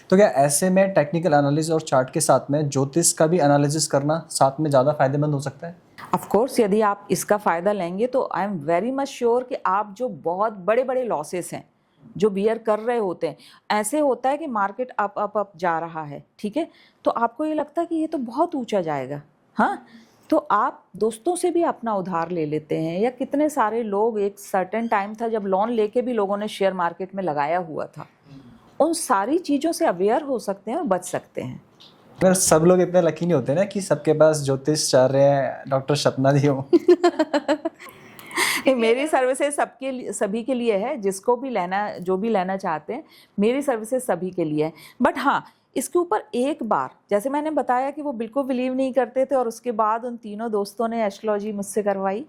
तो क्या ऐसे में टेक्निकल एनालिसिस और चार्ट के साथ में ज्योतिष का भी एनालिसिस करना साथ में ज़्यादा फायदेमंद हो सकता है? ऑफ कोर्स, यदि आप इसका फ़ायदा लेंगे तो I am very much sure कि आप जो बहुत बड़े बड़े लॉसेस हैं जो बियर कर रहे होते हैं, ऐसे होता है कि मार्केट अप अप अप जा रहा है, ठीक है, तो आपको ये लगता है कि ये तो बहुत ऊंचा जाएगा, हाँ, तो आप दोस्तों से भी अपना उधार ले लेते हैं, या कितने सारे लोग, एक सर्टेन टाइम था जब लोन लेके भी लोगों ने शेयर मार्केट में लगाया हुआ था। उन सारी चीज़ों से अवेयर हो सकते हैं और बच सकते हैं। अगर सब लोग इतने लकी नहीं होते ना कि सबके पास ज्योतिष चाह रहे हैं डॉक्टर सपना दी हो। मेरी सर्विसेज सबके लिए, सभी के लिए है, जिसको भी लेना, जो भी लेना चाहते हैं, मेरी सर्विसेज सभी के लिए है। बट हाँ, इसके ऊपर एक बार, जैसे मैंने बताया कि वो बिल्कुल बिलीव नहीं करते थे, और उसके बाद उन तीनों दोस्तों ने एस्ट्रोलॉजी मुझसे करवाई।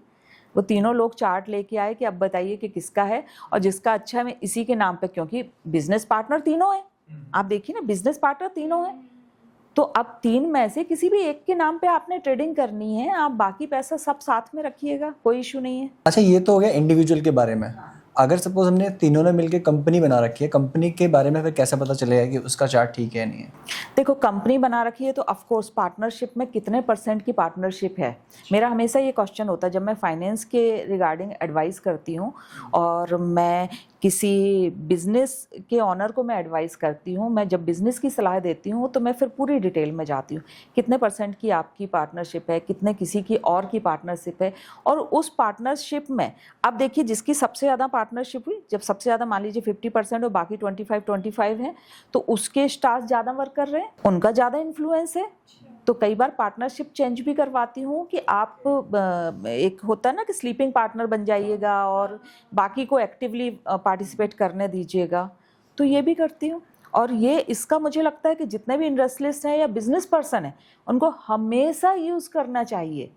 वो तीनों लोग चार्ट लेके आए कि अब बताइए कि किसका है, और जिसका अच्छा है मैं इसी के नाम पे, क्योंकि बिजनेस पार्टनर तीनों हैं, आप देखिए ना, बिजनेस पार्टनर तीनों हैं, तो अब 3 में से किसी भी एक के नाम पे आपने ट्रेडिंग करनी है, आप बाकी पैसा सब साथ में रखिएगा, कोई इशू नहीं है। अच्छा, ये तो हो गया इंडिविजुअल के बारे में। अगर सपोज हमने तीनों ने मिलकर कंपनी बना रखी है, कंपनी के बारे में फिर कैसे पता चलेगा कि उसका चार्ट ठीक है नहीं है? देखो, कंपनी बना रखी है तो ऑफ कोर्स पार्टनरशिप में कितने % की पार्टनरशिप है, मेरा हमेशा ये क्वेश्चन होता है जब मैं फाइनेंस के रिगार्डिंग एडवाइस करती हूँ, और मैं किसी बिजनेस के ऑनर को मैं एडवाइस करती हूँ, मैं जब बिजनेस की सलाह देती हूँ तो मैं फिर पूरी डिटेल में जाती हूँ, कितने % की आपकी पार्टनरशिप है, कितने किसी की और की पार्टनरशिप है, और उस पार्टनरशिप में अब देखिए जिसकी सबसे ज़्यादा पार्टनरशिप हुई, जब सबसे ज़्यादा मान लीजिए 50% और बाकी 25 है, तो उसके स्टार्स ज़्यादा वर्क कर रहे हैं, उनका ज़्यादा इन्फ्लुएंस है। तो कई बार पार्टनरशिप चेंज भी करवाती हूँ कि आप एक होता है ना कि स्लीपिंग पार्टनर बन जाइएगा और बाकी को एक्टिवली पार्टिसिपेट करने दीजिएगा, तो ये भी करती हूँ। और ये इसका मुझे लगता है कि जितने भी इंडस्ट्रियलिस्ट हैं या बिजनेस पर्सन हैं उनको हमेशा यूज़ करना चाहिए,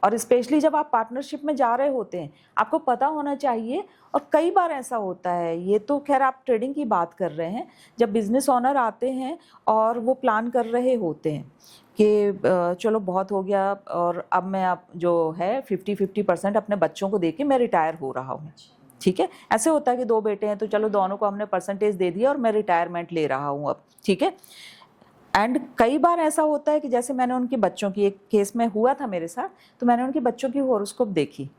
और स्पेशली जब आप पार्टनरशिप में जा रहे होते हैं आपको पता होना चाहिए। और कई बार ऐसा होता है, ये तो खैर आप ट्रेडिंग की बात कर रहे हैं, जब बिजनेस ओनर आते हैं और वो प्लान कर रहे होते हैं कि चलो बहुत हो गया और अब मैं अब जो है 50% अपने बच्चों को दे के मैं रिटायर हो रहा हूँ, ठीक है, ऐसे होता है कि 2 बेटे हैं तो चलो दोनों को हमने % दे दिया और मैं रिटायरमेंट ले रहा हूँ अब, ठीक है। एंड कई बार ऐसा होता है कि जैसे मैंने उनके बच्चों की, एक केस में हुआ था मेरे साथ, तो मैंने उनके बच्चों की हॉरोस्कोप देखी,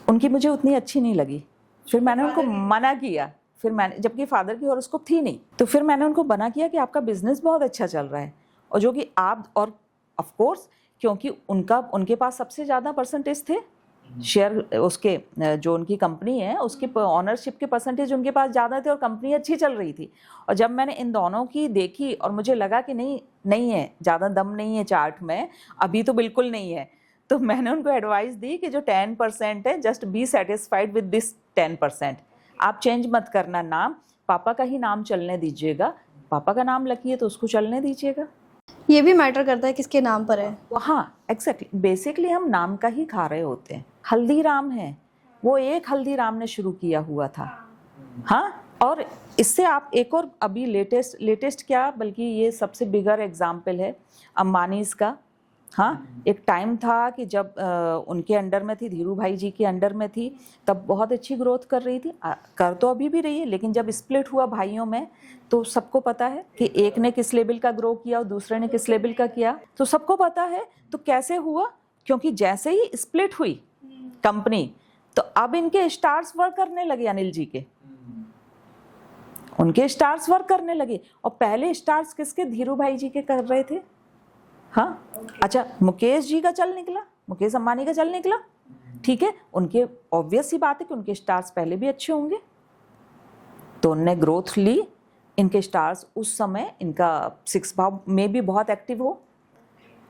उनकी मुझे उतनी अच्छी नहीं लगी, फिर मैंने उनको मना किया, फिर मैंने, जबकि फादर की हॉरोस्कोप थी नहीं, तो फिर मैंने उनको मना किया कि आपका बिजनेस बहुत अच्छा चल रहा है, और जो कि आप, और ऑफ कोर्स क्योंकि उनके पास सबसे ज़्यादा % थे शेयर, उसके जो उनकी कंपनी है उसकी ऑनरशिप के % उनके पास ज़्यादा थे और कंपनी अच्छी चल रही थी। और जब मैंने इन दोनों की देखी और मुझे लगा कि नहीं है, ज़्यादा दम नहीं है चार्ट में, अभी तो बिल्कुल नहीं है, तो मैंने उनको एडवाइस दी कि जो 10% है, just be satisfied with this 10%, आप चेंज मत करना नाम, पापा का ही नाम चलने दीजिएगा, पापा का नाम लकी है तो उसको चलने दीजिएगा। ये भी मैटर करता है किसके नाम पर है। हाँ एग्जैक्टली, बेसिकली हम नाम का ही खा रहे होते हैं। हल्दीराम है, वो एक हल्दीराम ने शुरू किया हुआ था, हाँ, और इससे आप एक और अभी लेटेस्ट क्या, बल्कि ये सबसे बिगर एग्जाम्पल है अंबानीज का। हाँ, एक टाइम था कि जब उनके अंडर में थी, धीरू भाई जी के अंडर में थी, तब बहुत अच्छी ग्रोथ कर रही थी, कर तो अभी भी रही है, लेकिन जब स्प्लिट हुआ भाइयों में तो सबको पता है कि एक ने किस लेवल का ग्रो किया और दूसरे ने किस लेवल का किया, तो सबको पता है। तो कैसे हुआ, क्योंकि जैसे ही स्प्लिट हुई कंपनी तो अब इनके स्टार्स वर्क करने लगे, अनिल जी के, उनके स्टार्स वर्क करने लगे, और पहले स्टार्स किसके, धीरू भाई जी के कर रहे थे। हाँ अच्छा, मुकेश जी का चल निकला, मुकेश अंबानी का चल निकला, ठीक है, उनके ऑब्वियस सी बात है कि उनके स्टार्स पहले भी अच्छे होंगे, तो उनने ग्रोथ ली। इनके स्टार्स उस समय इनका 6 भाव में भी बहुत एक्टिव हो,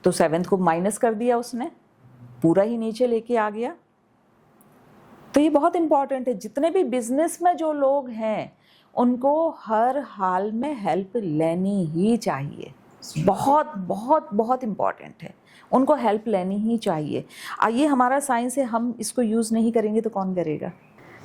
तो 7th को माइनस कर दिया उसने, पूरा ही नीचे लेके आ गया। तो ये बहुत इंपॉर्टेंट है। जितने भी बिजनेस में जो लोग हैं उनको हर हाल में हेल्प लेनी ही चाहिए। बहुत बहुत बहुत इम्पॉर्टेंट है, उनको हेल्प लेनी ही चाहिए। ये हमारा साइंस है, हम इसको यूज़ नहीं करेंगे तो कौन करेगा।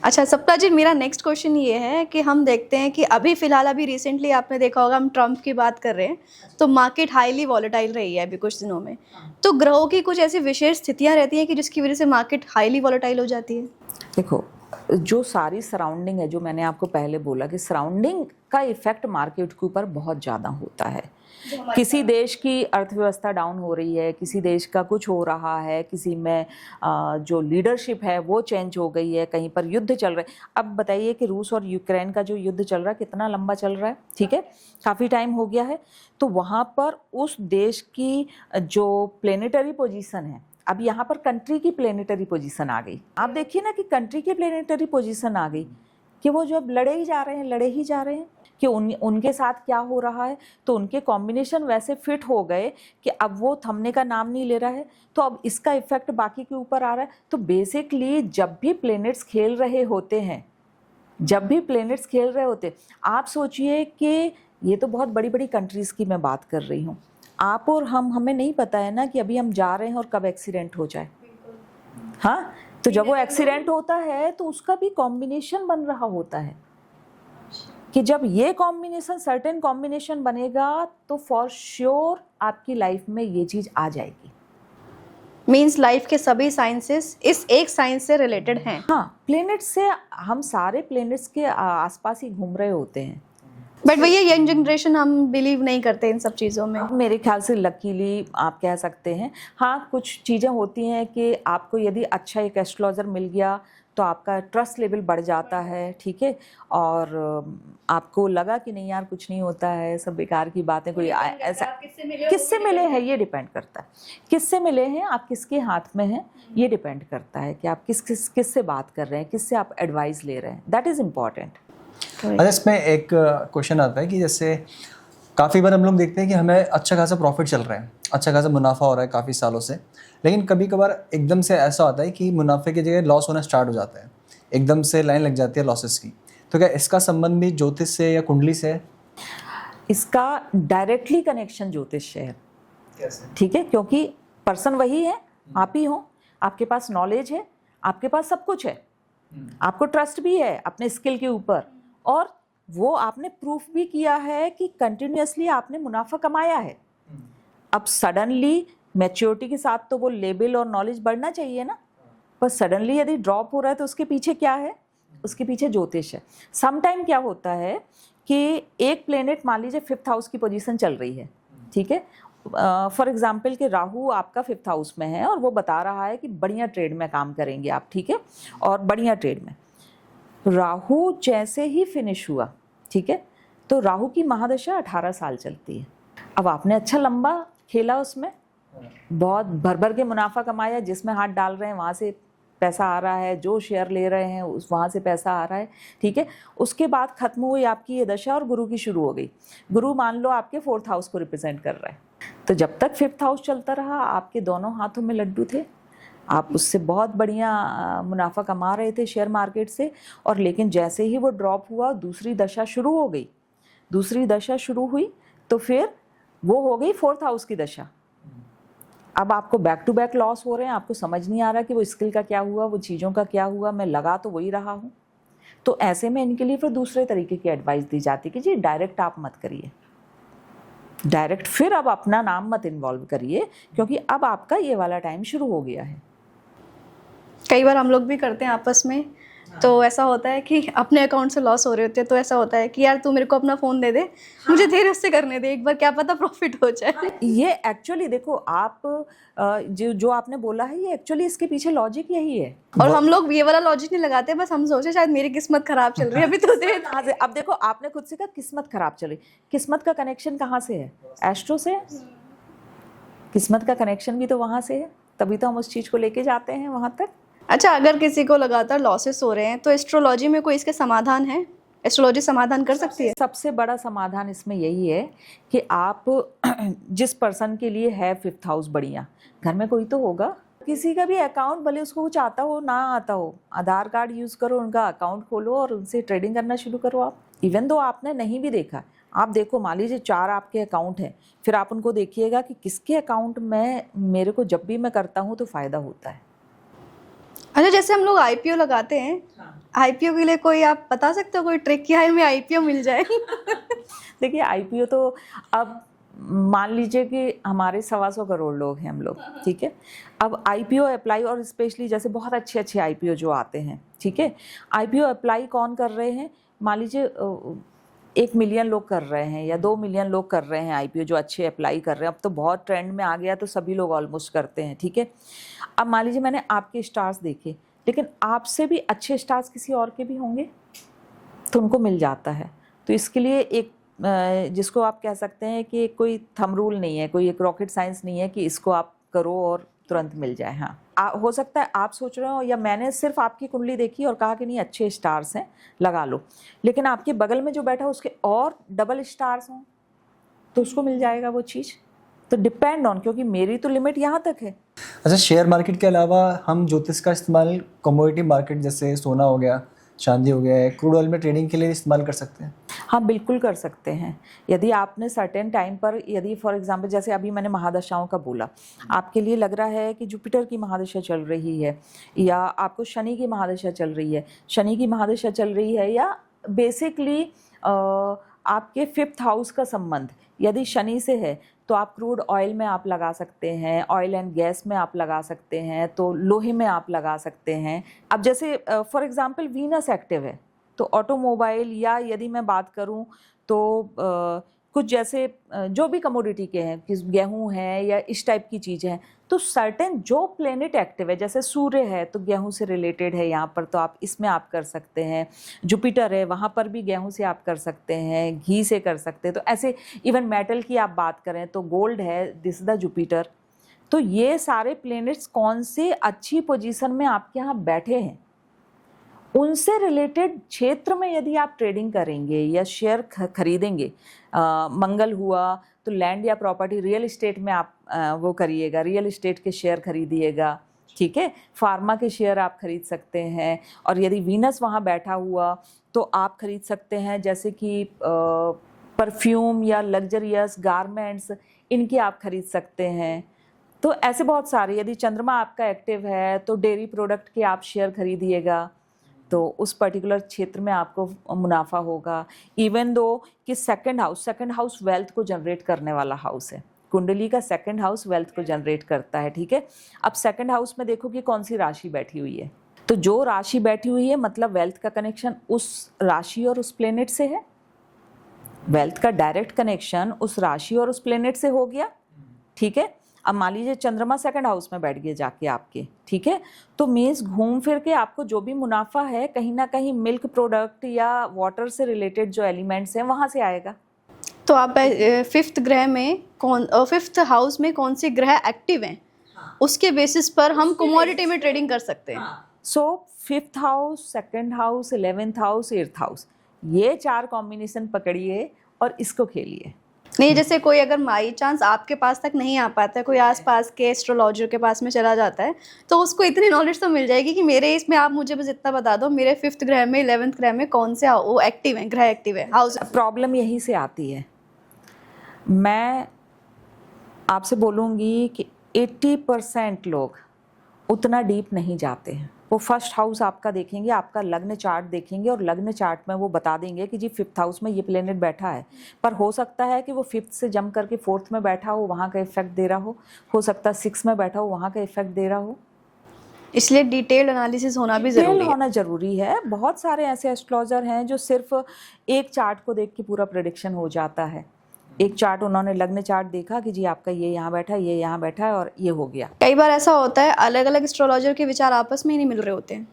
अच्छा सप्ता जी, मेरा नेक्स्ट क्वेश्चन ये है कि हम देखते हैं कि अभी फ़िलहाल अभी रिसेंटली आपने देखा होगा, हम ट्रम्प की बात कर रहे हैं, तो मार्केट हाईली वॉलेटाइल रही है अभी कुछ दिनों में। तो ग्रहों की कुछ ऐसी विशेष स्थितियां रहती हैं कि जिसकी वजह से मार्केट हाईली वॉलेटाइल हो जाती है? देखो, जो सारी सराउंडिंग है, जो मैंने आपको पहले बोला कि सराउंडिंग का इफेक्ट मार्केट के ऊपर बहुत ज़्यादा होता है। किसी देश की अर्थव्यवस्था डाउन हो रही है, किसी देश का कुछ हो रहा है, किसी में जो लीडरशिप है वो चेंज हो गई है, कहीं पर युद्ध चल रहा है। अब बताइए कि रूस और यूक्रेन का जो युद्ध चल रहा है कितना लंबा चल रहा है, ठीक है, काफ़ी टाइम हो गया है। तो वहाँ पर उस देश की जो प्लेनेटरी पोजीशन है, अब यहाँ पर कंट्री की प्लेनेटरी पोजीशन आ गई। आप देखिए ना कि कंट्री की प्लेनेटरी पोजीशन आ गई कि वो जो अब लड़े ही जा रहे हैं, लड़े ही जा रहे हैं कि उनके साथ क्या हो रहा है। तो उनके कॉम्बिनेशन वैसे फिट हो गए कि अब वो थमने का नाम नहीं ले रहा है, तो अब इसका इफेक्ट बाकी के ऊपर आ रहा है। तो बेसिकली जब भी प्लेनेट्स खेल रहे होते हैं, आप सोचिए कि ये तो बहुत बड़ी बड़ी कंट्रीज़ की मैं बात कर रही हूँ, आप और हमें नहीं पता है ना कि अभी हम जा रहे हैं और कब एक्सीडेंट हो जाए। हाँ, तो जब वो एक्सीडेंट होता है तो उसका भी कॉम्बिनेशन बन रहा होता है कि जब ये कॉम्बिनेशन, सर्टेन कॉम्बिनेशन बनेगा तो फॉर श्योर आपकी लाइफ में ये चीज़ आ जाएगी। मीन्स लाइफ के सभी साइंसेस इस एक साइंस से रिलेटेड हैं। हाँ, प्लेनेट से, हम सारे प्लेनेट्स के आसपास ही घूम रहे होते हैं। बट भैया यंग जनरेशन हम बिलीव नहीं करते इन सब चीज़ों में। मेरे ख्याल से लकीली आप कह सकते हैं। हाँ, कुछ चीज़ें होती हैं कि आपको यदि अच्छा एक एस्ट्रोलॉजर मिल गया तो आपका ट्रस्ट लेवल बढ़ जाता है, ठीक है, और आपको लगा कि नहीं यार कुछ नहीं होता है, सब बेकार की बातें, कोई ऐसा किससे मिले हैं ये डिपेंड करता है, किससे मिले हैं आप, किसके हाथ में हैं ये डिपेंड करता है कि आप किससे बात कर रहे हैं, किससे आप एडवाइस ले रहे हैं, दैट इज़ इम्पॉर्टेंट। अच्छा, इसमें एक क्वेश्चन आता है कि जैसे काफ़ी बार हम लोग देखते हैं कि हमें अच्छा खासा प्रॉफिट चल रहा है, अच्छा खासा मुनाफा हो रहा है काफ़ी सालों से, लेकिन कभी कभार एकदम से ऐसा होता है कि मुनाफे की जगह लॉस होना स्टार्ट हो जाता है, एकदम से लाइन लग जाती है लॉसेस की। तो क्या इसका संबंध भी ज्योतिष से या कुंडली से है? इसका डायरेक्टली कनेक्शन ज्योतिष से है, ठीक है, क्योंकि पर्सन वही है, आप ही हो, आपके पास नॉलेज है, आपके पास सब कुछ है, आपको ट्रस्ट भी है अपने स्किल के ऊपर, और वो आपने प्रूफ भी किया है कि कंटिन्यूअसली आपने मुनाफा कमाया है। अब सडनली मैच्योरिटी के साथ तो वो लेवल और नॉलेज बढ़ना चाहिए ना, पर सडनली यदि ड्रॉप हो रहा है तो उसके पीछे क्या है, उसके पीछे ज्योतिष है। सम टाइम क्या होता है कि एक प्लेनेट, मान लीजिए 5th हाउस की पोजीशन चल रही है, ठीक है, फॉर एग्जाम्पल कि राहु आपका 5th हाउस में है और वो बता रहा है कि बढ़िया ट्रेड में काम करेंगे आप, ठीक है, और बढ़िया ट्रेड में राहु जैसे ही फिनिश हुआ, ठीक है, तो राहु की महादशा 18 साल चलती है। अब आपने अच्छा लंबा खेला, उसमें बहुत भर भर के मुनाफा कमाया, जिसमें हाथ डाल रहे हैं वहाँ से पैसा आ रहा है, जो शेयर ले रहे हैं उस वहाँ से पैसा आ रहा है, ठीक है। उसके बाद खत्म हुई आपकी ये दशा और गुरु की शुरू हो गई। गुरु मान लो आपके 4th हाउस को रिप्रेजेंट कर रहा है, तो जब तक 5th हाउस चलता रहा आपके दोनों हाथों में लड्डू थे, आप उससे बहुत बढ़िया मुनाफा कमा रहे थे शेयर मार्केट से। और लेकिन जैसे ही वो ड्रॉप हुआ, दूसरी दशा शुरू हो गई, दूसरी दशा शुरू हुई तो फिर वो हो गई 4th हाउस की दशा। अब आपको बैक टू बैक लॉस हो रहे हैं, आपको समझ नहीं आ रहा कि वो स्किल का क्या हुआ, वो चीज़ों का क्या हुआ, मैं लगा तो वही रहा हूँ। तो ऐसे में इनके लिए फिर दूसरे तरीके की एडवाइस दी जाती है कि जी डायरेक्ट आप मत करिए, डायरेक्ट फिर अब अपना नाम मत इन्वॉल्व करिए, क्योंकि अब आपका ये वाला टाइम शुरू हो गया है। कई बार हम लोग भी करते हैं आपस में, तो ऐसा होता है कि अपने अकाउंट से लॉस हो रहे होते हैं, तो ऐसा होता है कि यार तू मेरे को अपना फ़ोन दे दे, मुझे धीरे से करने दे, एक बार क्या पता प्रॉफिट हो जाए। ये एक्चुअली देखो, आप जो आपने बोला है, ये एक्चुअली इसके पीछे लॉजिक यही है। और हम लोग ये वाला लॉजिक नहीं लगाते, बस हम सोचे शायद मेरी किस्मत खराब चल रही है अभी तो दे। कहाँ से, अब देखो आपने खुद से कहा किस्मत खराब चली, किस्मत का कनेक्शन कहाँ से है, एस्ट्रो से। किस्मत का कनेक्शन भी तो वहाँ से है, तभी तो हम उस चीज़ को लेके जाते हैं वहाँ तक। अच्छा, अगर किसी को लगातार लॉसेस हो रहे हैं तो एस्ट्रोलॉजी में कोई इसके समाधान है? एस्ट्रोलॉजी समाधान कर सकती है? सबसे बड़ा समाधान इसमें यही है कि आप जिस पर्सन के लिए है 5th हाउस बढ़िया, घर में कोई तो होगा, किसी का भी अकाउंट भले उसको कुछ आता हो ना आता हो, आधार कार्ड यूज़ करो, उनका अकाउंट खोलो और उनसे ट्रेडिंग करना शुरू करो। आप इवन दो आपने नहीं भी देखा, आप देखो, मान लीजिए 4 आपके अकाउंट हैं, फिर आप उनको देखिएगा कि किसके अकाउंट में मेरे को जब भी मैं करता हूँ तो फ़ायदा होता है। अच्छा, जैसे हम लोग आईपीओ लगाते हैं, आईपीओ के लिए कोई आप बता सकते हो कोई ट्रिक, क्या है हमें आईपीओ मिल जाए? देखिए आईपीओ तो अब मान लीजिए कि हमारे 125 करोड़ लोग हैं हम लोग, ठीक है। अब आईपीओ अप्लाई, और स्पेशली जैसे बहुत अच्छे अच्छे आईपीओ जो आते हैं, ठीक है, आईपीओ अप्लाई कौन कर रहे हैं, मान लीजिए 1 मिलियन लोग कर रहे हैं या 2 मिलियन लोग कर रहे हैं आईपीओ जो अच्छे अप्लाई कर रहे हैं। अब तो बहुत ट्रेंड में आ गया तो सभी लोग ऑलमोस्ट करते हैं, ठीक है। अब मान लीजिए मैंने आपके स्टार्स देखे, लेकिन आपसे भी अच्छे स्टार्स किसी और के भी होंगे तो उनको मिल जाता है। तो इसके लिए एक जिसको आप कह सकते हैं कि कोई थंब रूल नहीं है, कोई एक रॉकेट साइंस नहीं है कि इसको आप करो और तुरंत मिल जाए। हाँ, हो सकता है आप सोच रहे हो या मैंने सिर्फ आपकी कुंडली देखी और कहा कि नहीं अच्छे स्टार्स हैं लगा लो, लेकिन आपके बगल में जो बैठा उसके और डबल स्टार्स हों तो उसको मिल जाएगा वो चीज़। तो डिपेंड ऑन, क्योंकि मेरी तो लिमिट यहाँ तक है। अच्छा, शेयर मार्केट के अलावा हम ज्योतिष का इस्तेमाल कमोडिटी मार्केट जैसे सोना हो गया, चांदी हो गया है, क्रूड ऑयल में ट्रेडिंग के लिए इस्तेमाल कर सकते हैं? हाँ बिल्कुल कर सकते हैं। यदि आपने सर्टेन टाइम पर, यदि फॉर एग्जांपल जैसे अभी मैंने महादशाओं का बोला, आपके लिए लग रहा है कि जुपिटर की महादशा चल रही है या आपको शनि की महादशा चल रही है, शनि की महादशा चल रही है, या बेसिकली आपके 5th हाउस का संबंध यदि शनि से है तो आप क्रूड ऑयल में आप लगा सकते हैं, ऑयल एंड गैस में आप लगा सकते हैं, तो लोहे में आप लगा सकते हैं। अब जैसे फॉर एग्जांपल वीनस एक्टिव है तो ऑटोमोबाइल, या यदि मैं बात करूं तो कुछ जैसे जो भी कमोडिटी के हैं, किस गेहूं है या इस टाइप की चीज़ें हैं, तो सर्टेन जो प्लेनेट एक्टिव है, जैसे सूर्य है तो गेहूं से रिलेटेड है यहाँ पर, तो आप इसमें आप कर सकते हैं। जुपिटर है वहाँ पर भी गेहूं से आप कर सकते हैं, घी से कर सकते हैं। तो ऐसे इवन मेटल की आप बात करें तो गोल्ड है, दिस द जुपिटर। तो ये सारे प्लेनेट्स कौन से अच्छी पोजीशन में आपके यहाँ बैठे हैं, उनसे रिलेटेड क्षेत्र में यदि आप ट्रेडिंग करेंगे या शेयर खरीदेंगे, मंगल हुआ तो लैंड या प्रॉपर्टी, रियल एस्टेट में आप वो करिएगा, रियल एस्टेट के शेयर खरीदिएगा, ठीक है। फार्मा के शेयर आप खरीद सकते हैं, और यदि वीनस वहाँ बैठा हुआ तो आप खरीद सकते हैं जैसे कि परफ्यूम या लग्जरियस गारमेंट्स, इनके आप खरीद सकते हैं। तो ऐसे बहुत सारे, यदि चंद्रमा आपका एक्टिव है तो डेयरी प्रोडक्ट के आप शेयर खरीदिएगा, तो उस पर्टिकुलर क्षेत्र में आपको मुनाफा होगा। इवन दो कि सेकंड हाउस वेल्थ को जनरेट करने वाला हाउस है, कुंडली का सेकंड हाउस वेल्थ को जनरेट करता है, ठीक है। अब सेकंड हाउस में देखो कि कौन सी राशि बैठी हुई है, तो जो राशि बैठी हुई है मतलब वेल्थ का कनेक्शन उस राशि और उस प्लेनेट से है, वेल्थ का डायरेक्ट कनेक्शन उस राशि और उस प्लेनेट से हो गया, ठीक है। अब मान लीजिए चंद्रमा सेकंड हाउस में बैठ गए जाके आपके, ठीक है, तो मीन्स घूम फिर के आपको जो भी मुनाफा है कहीं ना कहीं मिल्क प्रोडक्ट या वाटर से रिलेटेड जो एलिमेंट्स हैं वहाँ से आएगा। तो आप 5th ग्रह में 5th हाउस में कौन से ग्रह एक्टिव हैं, उसके बेसिस पर हम कमोडिटी में ट्रेडिंग कर सकते हैं। सो 5th house, second house, 11th house, 8th house, ये 4 कॉम्बिनेशन पकड़िए और इसको खेलिए। नहीं, जैसे कोई अगर बाई चांस आपके पास तक नहीं आ पाता है, कोई आसपास के एस्ट्रोलॉजर के पास में चला जाता है, तो उसको इतनी नॉलेज तो मिल जाएगी कि मेरे इसमें आप मुझे बस इतना बता दो मेरे 5th ग्रह में 11th ग्रह में कौन से वो एक्टिव है, ग्रह एक्टिव है, हाउस। प्रॉब्लम यहीं से आती है। मैं आपसे बोलूँगी कि 80% लोग उतना डीप नहीं जाते हैं। वो फर्स्ट हाउस आपका देखेंगे, आपका लग्न चार्ट देखेंगे और लग्न चार्ट में वो बता देंगे कि जी 5th हाउस में ये प्लेनेट बैठा है, पर हो सकता है कि वो 5th से जंप करके 4th में बैठा हो, वहाँ का इफेक्ट दे रहा हो सकता है 6 में बैठा हो, वहाँ का इफेक्ट दे रहा हो। इसलिए डिटेल्ड एनालिसिस होना भी जरूरी है। बहुत सारे ऐसे एस्ट्रोलॉजर हैं जो सिर्फ एक चार्ट को देख के पूरा प्रेडिक्शन हो जाता है। एक चार्ट उन्होंने लग्न चार्ट देखा कि जी आपका ये यहाँ बैठा है, ये यहाँ बैठा है और ये हो गया। कई बार ऐसा होता है अलग अलग एस्ट्रोलॉजर के विचार आपस में ही नहीं मिल रहे होते हैं।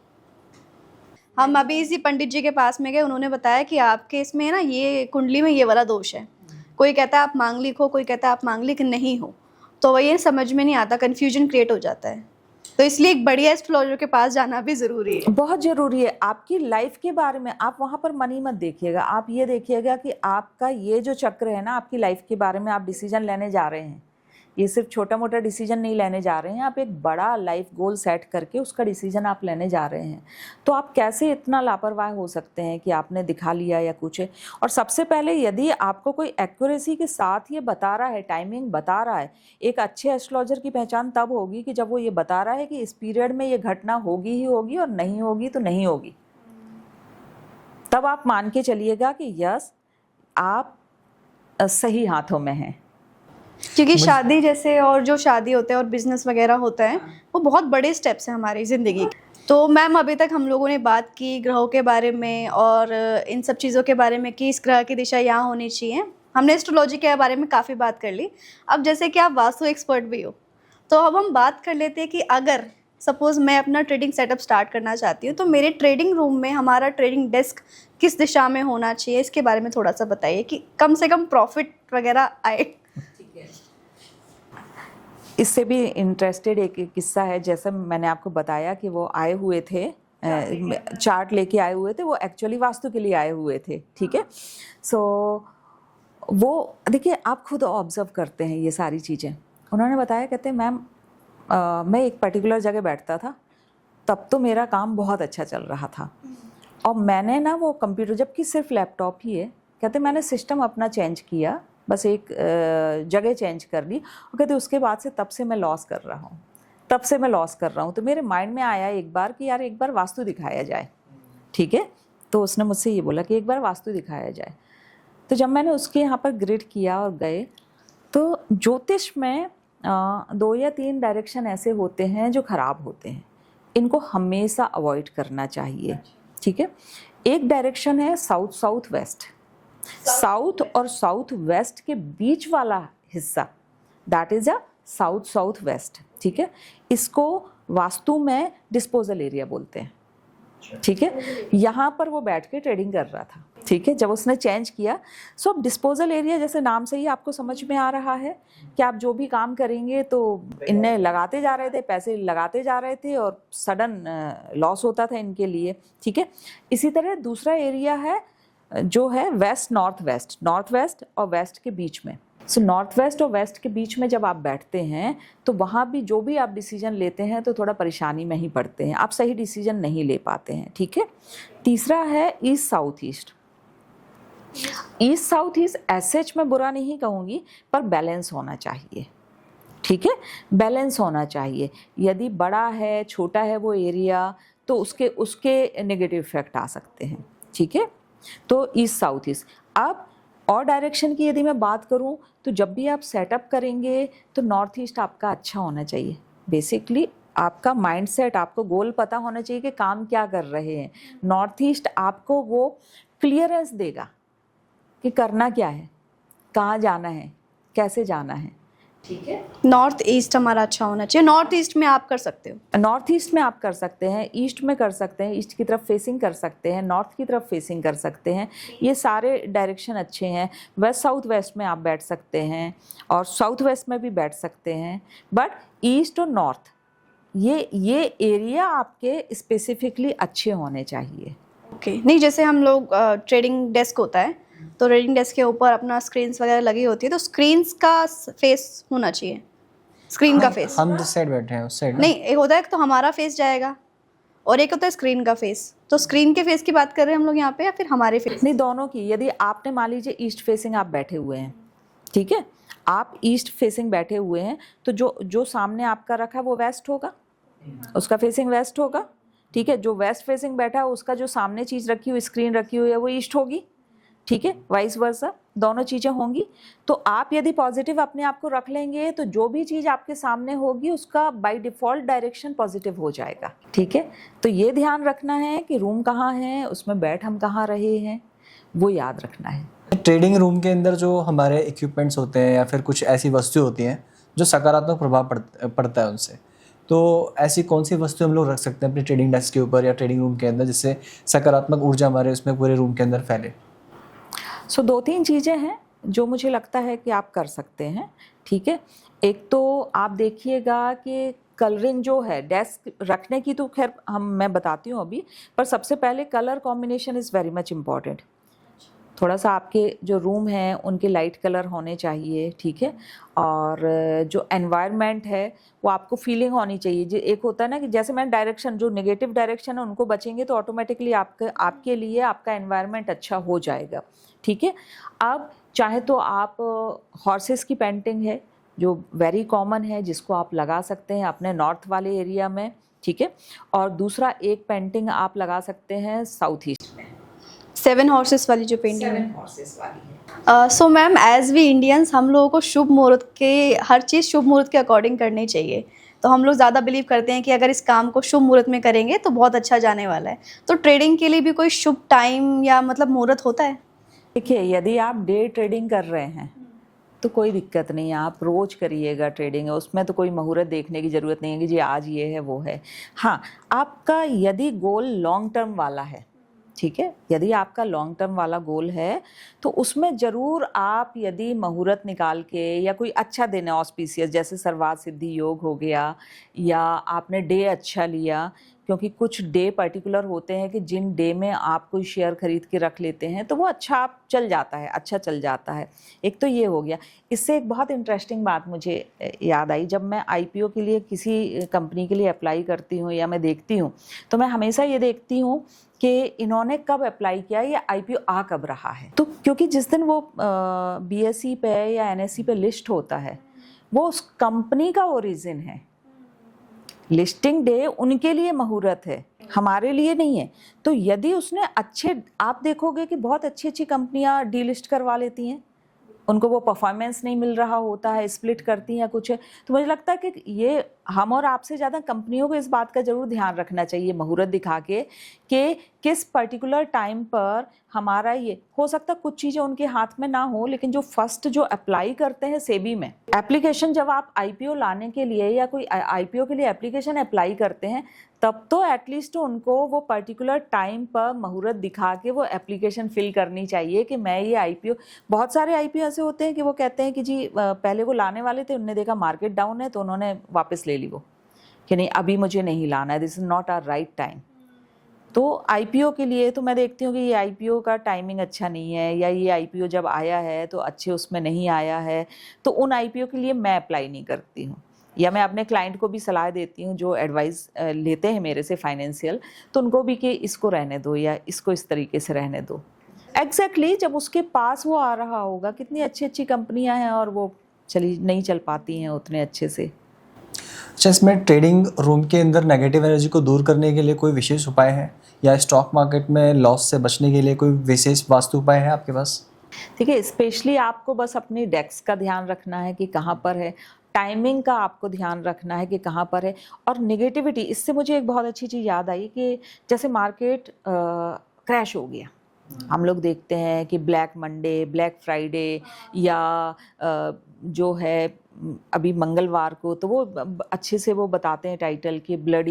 हम अभी इसी पंडित जी के पास में गए, उन्होंने बताया कि आपके इसमें ना ये कुंडली में ये वाला दोष है। कोई कहता है आप मांगलिक हो, कोई कहता है आप मांगलिक नहीं हो, तो वह ये समझ में नहीं आता, कन्फ्यूजन क्रिएट हो जाता है। तो इसलिए एक बढ़िया एस्ट्रोलॉजर के पास जाना भी ज़रूरी है। बहुत ज़रूरी है। आपकी लाइफ के बारे में आप वहाँ पर मनी मत देखिएगा, आप ये देखिएगा कि आपका ये जो चक्र है ना, आपकी लाइफ के बारे में आप डिसीजन लेने जा रहे हैं। ये सिर्फ छोटा मोटा डिसीजन नहीं लेने जा रहे हैं, आप एक बड़ा लाइफ गोल सेट करके उसका डिसीजन आप लेने जा रहे हैं। तो आप कैसे इतना लापरवाह हो सकते हैं कि आपने दिखा लिया या कुछ है। और सबसे पहले यदि आपको कोई एक्यूरेसी के साथ ये बता रहा है, टाइमिंग बता रहा है, एक अच्छे एस्ट्रोलॉजर की पहचान तब होगी कि जब वो ये बता रहा है कि इस पीरियड में ये घटना होगी ही होगी और नहीं होगी तो नहीं होगी। तब आप मान के चलिएगा कि यस, आप सही हाथों में हैं। क्योंकि शादी जैसे और जो शादी होते हैं और बिजनेस वगैरह होता है, वो बहुत बड़े स्टेप्स हैं हमारी ज़िंदगी के। तो मैम, अभी तक हम लोगों ने बात की ग्रहों के बारे में और इन सब चीज़ों के बारे में कि इस ग्रह की दिशा यहाँ होनी चाहिए। हमने एस्ट्रोलॉजी के बारे में काफ़ी बात कर ली। अब जैसे कि आप वास्तु एक्सपर्ट भी हो, तो अब हम बात कर लेते हैं कि अगर सपोज़ मैं अपना ट्रेडिंग सेटअप स्टार्ट करना चाहती हूँ, तो मेरे ट्रेडिंग रूम में हमारा ट्रेडिंग डेस्क किस दिशा में होना चाहिए, इसके बारे में थोड़ा सा बताइए कि कम से कम प्रॉफिट वगैरह आए। इससे भी इंटरेस्टेड एक किस्सा है। जैसे मैंने आपको बताया कि वो आए हुए थे, चार्ट लेके आए हुए थे, वो एक्चुअली वास्तु के लिए आए हुए थे, ठीक है। सो वो देखिए, आप खुद ऑब्जर्व करते हैं ये सारी चीज़ें। उन्होंने बताया, कहते मैम मैं एक पर्टिकुलर जगह बैठता था, तब तो मेरा काम बहुत अच्छा चल रहा था, और मैंने ना वो कंप्यूटर, जबकि सिर्फ लैपटॉप ही है, कहते मैंने सिस्टम अपना चेंज किया, बस एक जगह चेंज कर ली, और कहते उसके बाद से तब से मैं लॉस कर रहा हूँ, तब से मैं लॉस कर रहा हूँ। तो मेरे माइंड में आया एक बार कि यार एक बार वास्तु दिखाया जाए, ठीक है। तो उसने मुझसे ये बोला कि एक बार वास्तु दिखाया जाए। तो जब मैंने उसके यहाँ पर ग्रिड किया और गए, तो ज्योतिष में 2 या 3 डायरेक्शन ऐसे होते हैं जो ख़राब होते हैं, इनको हमेशा अवॉइड करना चाहिए, ठीक है। एक डायरेक्शन है साउथ साउथ वेस्ट। साउथ और साउथ वेस्ट के बीच वाला हिस्सा, that is a south south west, ठीक है। इसको वास्तु में डिस्पोजल एरिया बोलते हैं, ठीक है। यहाँ पर वो बैठ के ट्रेडिंग कर रहा था, ठीक है। जब उसने चेंज किया, सो अब डिस्पोजल एरिया, जैसे नाम से ही आपको समझ में आ रहा है कि आप जो भी काम करेंगे तो इनने लगाते जा रहे थे, पैसे लगाते जा रहे थे, और सडन लॉस होता था इनके लिए, ठीक है। इसी तरह दूसरा एरिया है जो है west north west, north west और वेस्ट के बीच में। सो नॉर्थ वेस्ट और वेस्ट के बीच में जब आप बैठते हैं, तो वहाँ भी जो भी आप डिसीजन लेते हैं तो थोड़ा परेशानी में ही पड़ते हैं, आप सही डिसीजन नहीं ले पाते हैं, ठीक है। तीसरा है east south east. East south east SH में बुरा नहीं कहूँगी, पर बैलेंस होना चाहिए, ठीक है। बैलेंस होना चाहिए। यदि बड़ा है छोटा है वो एरिया, तो उसके नेगेटिव इफेक्ट आ सकते हैं, ठीक है। तो ईस्ट साउथ ईस्ट। अब और डायरेक्शन की यदि मैं बात करूं, तो जब भी आप सेटअप करेंगे तो नॉर्थ ईस्ट आपका अच्छा होना चाहिए। बेसिकली आपका माइंडसेट, आपको गोल पता होना चाहिए कि काम क्या कर रहे हैं। नॉर्थ ईस्ट आपको वो क्लियरेंस देगा कि करना क्या है, कहाँ जाना है, कैसे जाना है, ठीक है। नॉर्थ ईस्ट हमारा अच्छा होना चाहिए। नॉर्थ ईस्ट में आप कर सकते हो, नॉर्थ ईस्ट में आप कर सकते हैं, ईस्ट में कर सकते हैं, ईस्ट की तरफ फेसिंग कर सकते हैं, नॉर्थ की तरफ फेसिंग कर सकते हैं, ये सारे डायरेक्शन अच्छे हैं। वेस्ट साउथ वेस्ट में आप बैठ सकते हैं और साउथ वेस्ट में भी बैठ सकते हैं, बट ईस्ट और नॉर्थ ये एरिया आपके स्पेसिफिकली अच्छे होने चाहिए। ओके। नहीं, जैसे हम लोग ट्रेडिंग डेस्क होता है, तो ट्रेडिंग डेस्क के ऊपर अपना स्क्रीन्स वगैरह लगी होती है, तो स्क्रीन्स का फेस होना चाहिए, स्क्रीन का फेस। हम जिस साइड बैठे हैं उस साइड नहीं, एक होता है तो हमारा फेस जाएगा और एक होता है स्क्रीन का फेस। तो स्क्रीन के फेस की बात कर रहे हैं हम लोग यहाँ पे, या फिर हमारे फेस? नहीं, दोनों की। यदि आपने मान लीजिए ईस्ट फेसिंग आप बैठे हुए हैं, ठीक है, आप ईस्ट फेसिंग बैठे हुए हैं, तो जो सामने आपका रखा है वो वेस्ट होगा, उसका फेसिंग वेस्ट होगा, ठीक है। जो वेस्ट फेसिंग बैठा है उसका जो सामने चीज़ रखी हुई, स्क्रीन रखी हुई है, वो ईस्ट होगी, ठीक है। वाइस वर्सा दोनों चीज़ें होंगी। तो आप यदि पॉजिटिव अपने आप को रख लेंगे, तो जो भी चीज़ आपके सामने होगी उसका बाय डिफ़ॉल्ट डायरेक्शन पॉजिटिव हो जाएगा, ठीक है। तो ये ध्यान रखना है कि रूम कहाँ है, उसमें बैठ हम कहाँ रहे हैं, वो याद रखना है। ट्रेडिंग रूम के अंदर जो हमारे इक्विपमेंट्स होते हैं या फिर कुछ ऐसी वस्तु होती हैं जो सकारात्मक प्रभाव पड़ता है उनसे, तो ऐसी कौन सी वस्तु हम लोग रख सकते हैं अपने ट्रेडिंग डेस्क के ऊपर या ट्रेडिंग रूम के अंदर, जिससे सकारात्मक ऊर्जा हमारे उसमें पूरे रूम के अंदर फैले? सो 2-3 चीज़ें हैं जो मुझे लगता है कि आप कर सकते हैं। ठीक है। एक तो आप देखिएगा कि कलरिंग जो है डेस्क रखने की तो खैर मैं बताती हूँ अभी, पर सबसे पहले colour combination is very much important. थोड़ा सा आपके जो रूम हैं उनके लाइट कलर होने चाहिए, ठीक है। और जो एनवायरनमेंट है वो आपको फीलिंग होनी चाहिए। जो एक होता है ना कि जैसे मैं डायरेक्शन, जो नेगेटिव डायरेक्शन है उनको बचेंगे तो ऑटोमेटिकली आपके लिए आपका एनवायरनमेंट अच्छा हो जाएगा, ठीक है। अब चाहे तो आप हॉर्सेस की पेंटिंग है जो वेरी कॉमन है, जिसको आप लगा सकते हैं अपने नॉर्थ वाले एरिया में, ठीक है। और दूसरा एक पेंटिंग आप लगा सकते हैं साउथ ईस्ट में, 7 हॉर्सेस वाली जो पेंटिंग है। 7 हॉर्सेस वाली है। So ma'am, as we Indians हम लोगों को शुभ मुहूर्त के, हर चीज़ शुभ मुहूर्त के अकॉर्डिंग करनी चाहिए। तो हम लोग ज़्यादा बिलीव करते हैं कि अगर इस काम को शुभ मुहूर्त में करेंगे तो बहुत अच्छा जाने वाला है। तो ट्रेडिंग के लिए भी कोई शुभ टाइम या मतलब मुहूर्त होता है? देखिए, यदि आप डे ट्रेडिंग कर रहे हैं तो कोई दिक्कत नहीं है, आप रोज करिएगा ट्रेडिंग, उसमें तो कोई मुहूर्त देखने की ज़रूरत नहीं है कि जी आज ये है वो है। हाँ, आपका यदि गोल लॉन्ग टर्म वाला है, ठीक है, यदि आपका लॉन्ग टर्म वाला गोल है तो उसमें ज़रूर आप यदि मुहूर्त निकाल के या कोई अच्छा दिन है ऑस्पिशियस, जैसे सर्वात सिद्धि योग हो गया, या आपने डे अच्छा लिया, क्योंकि कुछ डे पर्टिकुलर होते हैं कि जिन डे में आप कोई शेयर खरीद के रख लेते हैं तो वो अच्छा चल जाता है, अच्छा चल जाता है। एक तो ये हो गया। इससे एक बहुत इंटरेस्टिंग बात मुझे याद आई, जब मैं आईपीओ के लिए किसी कंपनी के लिए अप्लाई करती हूँ या मैं देखती हूँ तो मैं हमेशा ये देखती हूँ कि इन्होंने कब अप्लाई किया या आईपीओ आ कब रहा है। तो क्योंकि जिस दिन वो बीएसई पे या एनएसई पे लिस्ट होता है वो उस कंपनी का ओरिजिन है, लिस्टिंग डे उनके लिए मुहूर्त है, हमारे लिए नहीं है। तो यदि उसने अच्छे, आप देखोगे कि बहुत अच्छी अच्छी कंपनियां डीलिस्ट करवा लेती हैं, उनको वो परफॉर्मेंस नहीं मिल रहा होता है, स्प्लिट करती हैं कुछ है। तो मुझे लगता है कि ये हम और आपसे ज़्यादा कंपनियों को इस बात का ज़रूर ध्यान रखना चाहिए मुहूर्त दिखा के कि किस पर्टिकुलर टाइम पर हमारा ये हो सकता है। कुछ चीज़ें उनके हाथ में ना हो, लेकिन जो फर्स्ट जो अप्लाई करते हैं सेबी में एप्लीकेशन, जब आप आईपीओ लाने के लिए या कोई आईपीओ के लिए एप्लीकेशन अप्लाई करते हैं तब तो एटलीस्ट उनको वो पर्टिकुलर टाइम पर मुहूर्त दिखा के वो एप्लीकेशन फिल करनी चाहिए कि मैं ये आईपीओ। बहुत सारे आईपीओ ऐसे होते हैं कि वो कहते हैं कि जी पहले वो लाने वाले थे, उन्होंने देखा मार्केट डाउन है तो उन्होंने वापस ले ली वो, कि नहीं अभी मुझे नहीं लाना है, this is not our right time. तो आईपीओ के लिए तो मैं देखती हूँ कि ये आईपीओ का टाइमिंग अच्छा नहीं है, या ये आईपीओ जब आया है तो अच्छे उसमें नहीं आया है, तो उन आईपीओ के लिए मैं अप्लाई नहीं करती हूँ। या मैं अपने क्लाइंट को भी सलाह देती हूँ जो एडवाइस लेते हैं मेरे से फाइनेंशियल, तो उनको भी कि इसको रहने दो या इसको इस तरीके से रहने दो। एग्जैक्टली जब उसके पास वो आ रहा होगा, कितनी अच्छी अच्छी कंपनियां हैं और वो नहीं चल पाती हैं उतने अच्छे से। अच्छा, इसमें ट्रेडिंग रूम के अंदर नेगेटिव एनर्जी को दूर करने के लिए कोई विशेष उपाय है, या स्टॉक मार्केट में लॉस से बचने के लिए कोई विशेष वास्तु उपाय है आपके पास? देखिए, स्पेशली आपको बस अपनी डेस्क का ध्यान रखना है कि कहाँ पर है, टाइमिंग का आपको ध्यान रखना है कि कहाँ पर है, और नेगेटिविटी। इससे मुझे एक बहुत अच्छी चीज़ याद आई कि जैसे मार्केट क्रैश हो गया, हम लोग देखते हैं कि ब्लैक मंडे, ब्लैक फ्राइडे, या जो है अभी मंगलवार को, तो वो अच्छे से वो बताते हैं टाइटल कि ब्लड